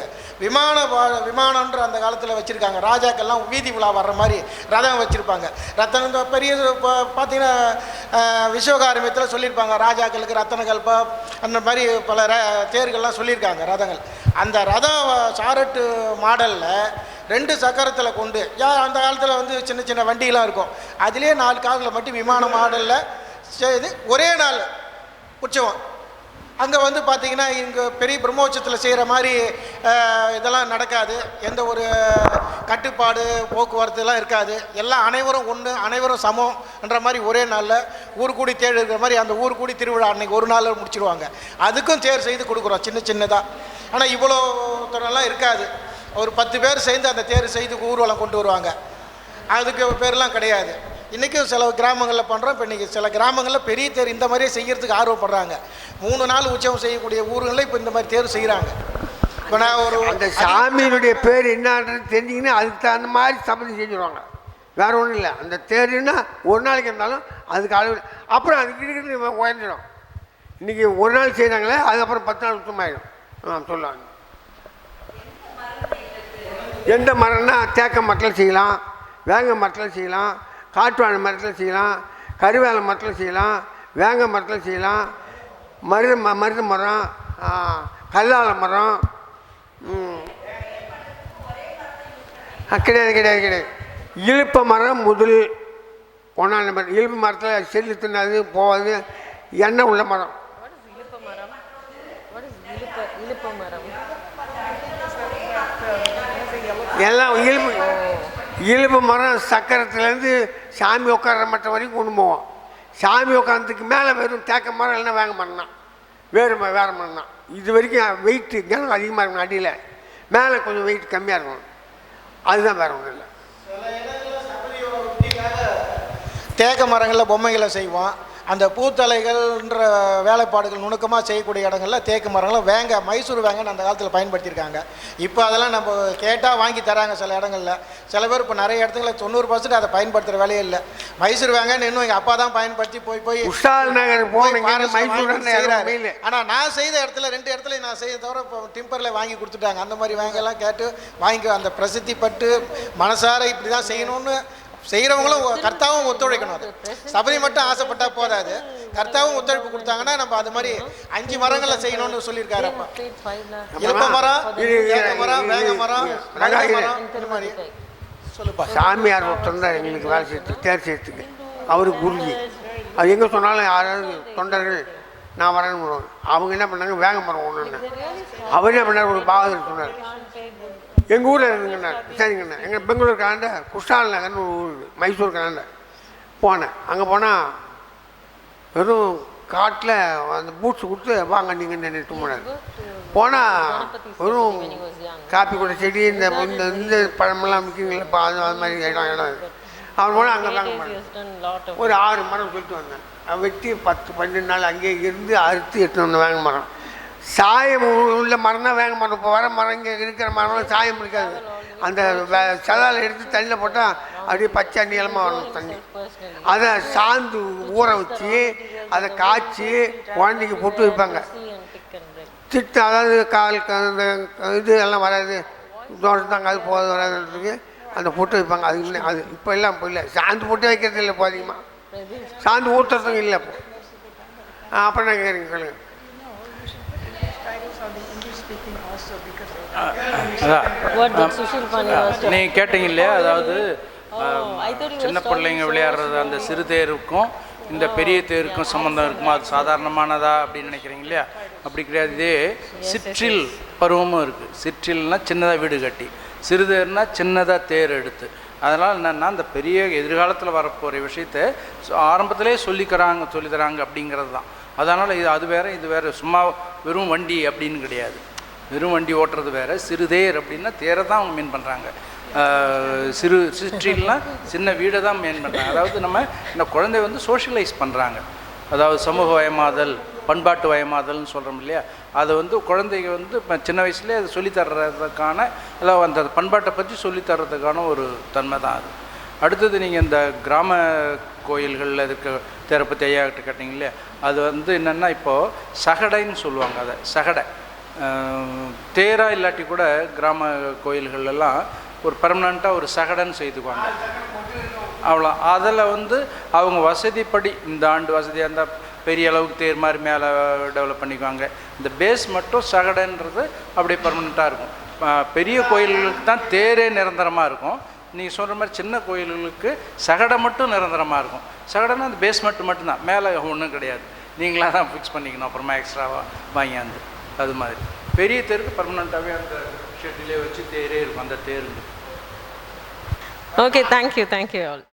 விமானன்ற அந்த காலத்தில் வச்சுருக்காங்க. ராஜாக்கள்லாம் வீதி விழா வர்ற மாதிரி ரதம் வச்சுருப்பாங்க. ரத்தனம் இந்த பெரிய பார்த்தீங்கன்னா விஸ்வகாரமியத்தில் சொல்லியிருப்பாங்க, ராஜாக்களுக்கு ரத்தன கல்பம் அந்த மாதிரி பல தேர்கள்லாம் சொல்லியிருக்காங்க ரதங்கள். அந்த ரதம் சாரட்டு மாடலில் 2 சக்கரத்தில் கொண்டு அந்த காலத்தில் வந்து சின்ன சின்ன வண்டியெலாம் இருக்கும். அதிலே 4 காலில் மட்டும் விமான மாடலில் செய்து ஒரே நாள் உற்சவம். அங்கே வந்து பார்த்திங்கன்னா இங்கே பெரிய பிரம்மோற்சவத்தில் செய்கிற மாதிரி இதெல்லாம் நடக்காது. எந்த ஒரு கட்டுப்பாடு போக்குவரத்துலாம் இருக்காது. எல்லாம் அனைவரும் ஒன்று, அனைவரும் சமம்ன்ற மாதிரி ஒரே நாளில் ஊர் கூடி தேர் இருக்கிற மாதிரி அந்த ஊர் கூடி திருவிழா அன்றைக்கி ஒரு நாளில் முடிச்சிடுவாங்க. அதுக்கும் தேர் செய்து கொடுக்குறோம் சின்ன சின்னதாக. ஆனால் இவ்வளோ தூரம்லாம் இருக்காது. ஒரு 10 பேர் சேர்ந்து அந்த தேர் செய்து ஊர்வலம் கொண்டு வருவாங்க. அதுக்கு பேர்லாம் கிடையாது. இன்றைக்கும் சில கிராமங்களில் பண்ணுறோம். இப்போ இன்றைக்கி சில கிராமங்களில் பெரிய தேர் இந்த மாதிரியே செய்கிறதுக்கு ஆர்வப்படுறாங்க. 3 நாள் உற்சவம் செய்யக்கூடிய ஊர்களில் இப்போ இந்த மாதிரி தேர் செய்கிறாங்க. இப்போ நான் ஒரு அந்த சாமியினுடைய பேர் என்னன்றது தெரிஞ்சிங்கன்னா அதுக்கு தகுந்த மாதிரி சபதி செஞ்சுருவாங்க. வேறு ஒன்றும் இல்லை. அந்த தேர்னா ஒரு நாளைக்கு இருந்தாலும் அதுக்கு அளவு அப்புறம் அதுக்கு இருக்கிறது உயர்ந்துடும். இன்றைக்கி ஒரு நாள் செய்கிறாங்களே, அதுக்கப்புறம் 10 நாள் சுத்தமாயிடும் சொல்லுவாங்க. எந்த மரம்னா தேக்க மரத்தில் செய்யலாம், வேங்க மரத்தில் செய்யலாம், காட்டுவாழை மரத்தில் செய்யலாம், கருவேலை மரத்தில் செய்யலாம், வேங்க மரத்தில் செய்யலாம், மருது மரம், கல்லால மரம் கிடையாது. இழுப்ப மரம் முதல் 1ஆம் நம்பர். இழுப்பு மரத்தில் செல்லு தின்னாது போகாது, எண்ணெய் உள்ள மரம். எல்லாம் இழுப்பு மரம் சக்கரத்துலேருந்து சாமி உட்கார்ற மட்டம் வரைக்கும் கொண்டு போவோம். சாமி உட்காரத்துக்கு மேலே வெறும் தேக்க மரம் இல்லைன்னா வேங்க மரம் தான், வேறு மரம் தான். இது வரைக்கும் வெயிட்டு கனம் அதிகமாக இருக்கணும். அடியில் மேலே கொஞ்சம் வெயிட் கம்மியாக இருக்கணும். அதுதான் வேறு ஒன்றும் இல்லை. தேக்க மரங்களில் பொம்மைகளை செய்வோம். அந்த பூத்தலைகள்ன்ற வேலைப்பாடுகள் நுணுக்கமாக செய்யக்கூடிய இடங்களில் தேக்கு மரங்களும் வேங்க, மைசூர் வேங்கன்னு அந்த காலத்தில் பயன்படுத்தியிருக்காங்க. இப்போ அதெல்லாம் நம்ம கேட்டால் வாங்கி தராங்க சில இடங்களில். சில பேர் இப்போ நிறைய இடத்துல 90% அதை பயன்படுத்துகிற வேலையே இல்லை. மைசூர் வேங்கன்னு இன்னும் எங்கள் அப்பா தான் பயன்படுத்தி போய் செய்கிறாரு. ஆனால் நான் செய்த இடத்துல 2 இடத்துல நான் செய்த தவிர இப்போ டிம்பரில் வாங்கி கொடுத்துட்டாங்க. அந்த மாதிரி வேங்கெல்லாம் கேட்டு வாங்கி அந்த பிரசித்தி பட்டு மனசார இப்படி தான் செய்யணும்னு செய்கிறவங்களும் கர்த்தாவும் ஒத்துழைக்கணும். அது சபரி மட்டும் ஆசைப்பட்டா போதாது, கர்த்தாவும் ஒத்துழைப்பு கொடுத்தாங்கன்னா நம்ம அது மாதிரி 5 மரங்களை செய்யணும்னு சொல்லியிருக்காரு. அப்பா இழுப்ப மரம், வேங்க மரம், இந்த மாதிரி சொல்லுப்பா. சாமியார் ஒருத்தர் தான் எங்களுக்கு வேலை செய்யறதுக்கு, தேர் செய்யறதுக்கு. அவருக்கு குருஜி. அது எங்கே சொன்னாலும் யாராவது தொண்டர்கள் நான் வரேன்னு பண்ணுவாங்க. அவங்க என்ன பண்ணாங்க, வேங்க மரம் ஒன்றுன்னு. அவர் என்ன பண்ணார், ஒரு பாகத்தில் சொன்னார், எங்கள் ஊரில் இருக்குங்கண்ணா. சரிங்கண்ணா, எங்கள் பெங்களூர் கலாண்ட குஷ்டால் நகர்னு ஒரு ஊர், மைசூர் கலாண்ட போனேன். அங்கே போனால் வெறும் காட்டில் அந்த பூட்ஸ் கொடுத்து வாங்க நீங்கள் நினைட்டு போனார். போனால் வெறும் காப்பி கூட செடி இந்த இந்த பழமெல்லாம் விற்கிங்களா, அது மாதிரி இடம் அவர் போனால் அங்கே வாங்க ஒரு 6 மரம் சொல்லிட்டு வந்தேன். வெட்டி 10-12 நாள் அங்கேயே இருந்து அறுத்து எட்டு வந்தேன் வேங்க மரம். சாயம் உள்ள மரம் தான் வேங்க மரம். இப்போ வர மரம் இங்கே இருக்கிற மரம் சாயம் இருக்காது. அந்த சதால் எடுத்து தண்ணியில் போட்டால் அப்படியே பச்சை நீளமாக வரணும் தண்ணி. அதை சாந்து ஊற வச்சு அதை காய்ச்சி குழந்தைக்கு பொட்டு வைப்பாங்க. திட்டு அதாவது கால் இந்த இது எல்லாம் வராது, தோட்டத்தாங்க அது போது வராதுன்றதுக்கு அந்த பொட்டு வைப்பாங்க. அது இல்லை, அது இப்போ எல்லாம் இப்போ இல்லை, சாந்து பொட்டு வைக்கிறது இல்லை இப்போ அதிகமாக, சாந்து ஊற்றுறதும் இல்லை இப்போ. அப்புறம் நான் கேளுங்க. நீங்கள் கேட்டீங்க இல்லையா, அதாவது சின்ன பிள்ளைங்க விளையாடுறது அந்த சிறு தேருக்கும் இந்த பெரிய தேருக்கும் சம்மந்தம் இருக்குமா, அது சாதாரணமானதா அப்படின்னு நினைக்கிறீங்க இல்லையா? அப்படி கிடையாது. இதே சிற்றில் பருவமும் இருக்குது. சிற்றில்னால் சின்னதாக வீடு கட்டி, சிறுதேர்னா சின்னதாக தேர் எடுத்து. அதனால் என்னென்னா அந்த பெரிய எதிர்காலத்தில் வரப்போகிற விஷயத்தை ஆரம்பத்திலே சொல்லித்தராங்க அப்படிங்கிறது தான். அதனால் இது அது வேறு இது வேறு, சும்மா வெறும் வண்டி அப்படின்னு கிடையாது. வெறும் வண்டி ஓட்டுறது வேறு, சிறுதேர் அப்படின்னா தேரை தான் அவங்க மீன் பண்ணுறாங்க. சிற்றில்னால் சின்ன வீடை தான் மீன் பண்ணுறாங்க. அதாவது நம்ம இந்த குழந்தை வந்து சோஷியலைஸ் பண்ணுறாங்க. அதாவது சமூக வயமாதல், பண்பாட்டு வயமாதல்னு சொல்கிறோம் இல்லையா, அதை வந்து குழந்தைங்க வந்து சின்ன வயசுலேயே அதை சொல்லித்தர்றதுக்கான, அதாவது அந்த பண்பாட்டை பற்றி சொல்லித்தர்றதுக்கான ஒரு தன்மை தான் அது. அடுத்தது நீங்கள் இந்த கிராம கோயில்களில் இருக்க தேரை பற்றி ஐயாக்கிட்ட கேட்டிங்க இல்லையா, அது வந்து என்னென்னா இப்போது சகடைன்னு சொல்லுவாங்க. அதை சகடை தேராக இல்லாட்டி கூட கிராம கோயில்கள்லாம் ஒரு பர்மனண்ட்டாக ஒரு சகடைன்னு செய்துக்குவாங்க. அவ்வளோ அதில் வந்து அவங்க வசதிப்படி இந்த ஆண்டு வசதியாக இருந்தால் பெரிய அளவுக்கு தேர் மாதிரி மேலே டெவலப் பண்ணிக்குவாங்க. இந்த பேஸ் மட்டும் சகடைன்றது அப்படியே பர்மனெண்ட்டாக இருக்கும். பெரிய கோயில்களுக்கு தான் தேரே நிரந்தரமாக இருக்கும். நீங்கள் சொல்கிற மாதிரி சின்ன கோயில்களுக்கு சகடை மட்டும் நிரந்தரமாக இருக்கும். சகடைன்னா அந்த பேஸ்மெண்ட் மட்டும்தான், மேலே ஒன்றும் கிடையாது, நீங்களாக தான் ஃபிக்ஸ் பண்ணிக்கணும் அப்புறமா எக்ஸ்ட்ராவாக வாங்கியாந்து. அது மாதிரி பெரிய தேருக்கு பர்மனெண்ட்டாகவே அந்த ஷெட்டிலே வச்சு தேரே இருக்கும், அந்த தேர். Okay, thank you all.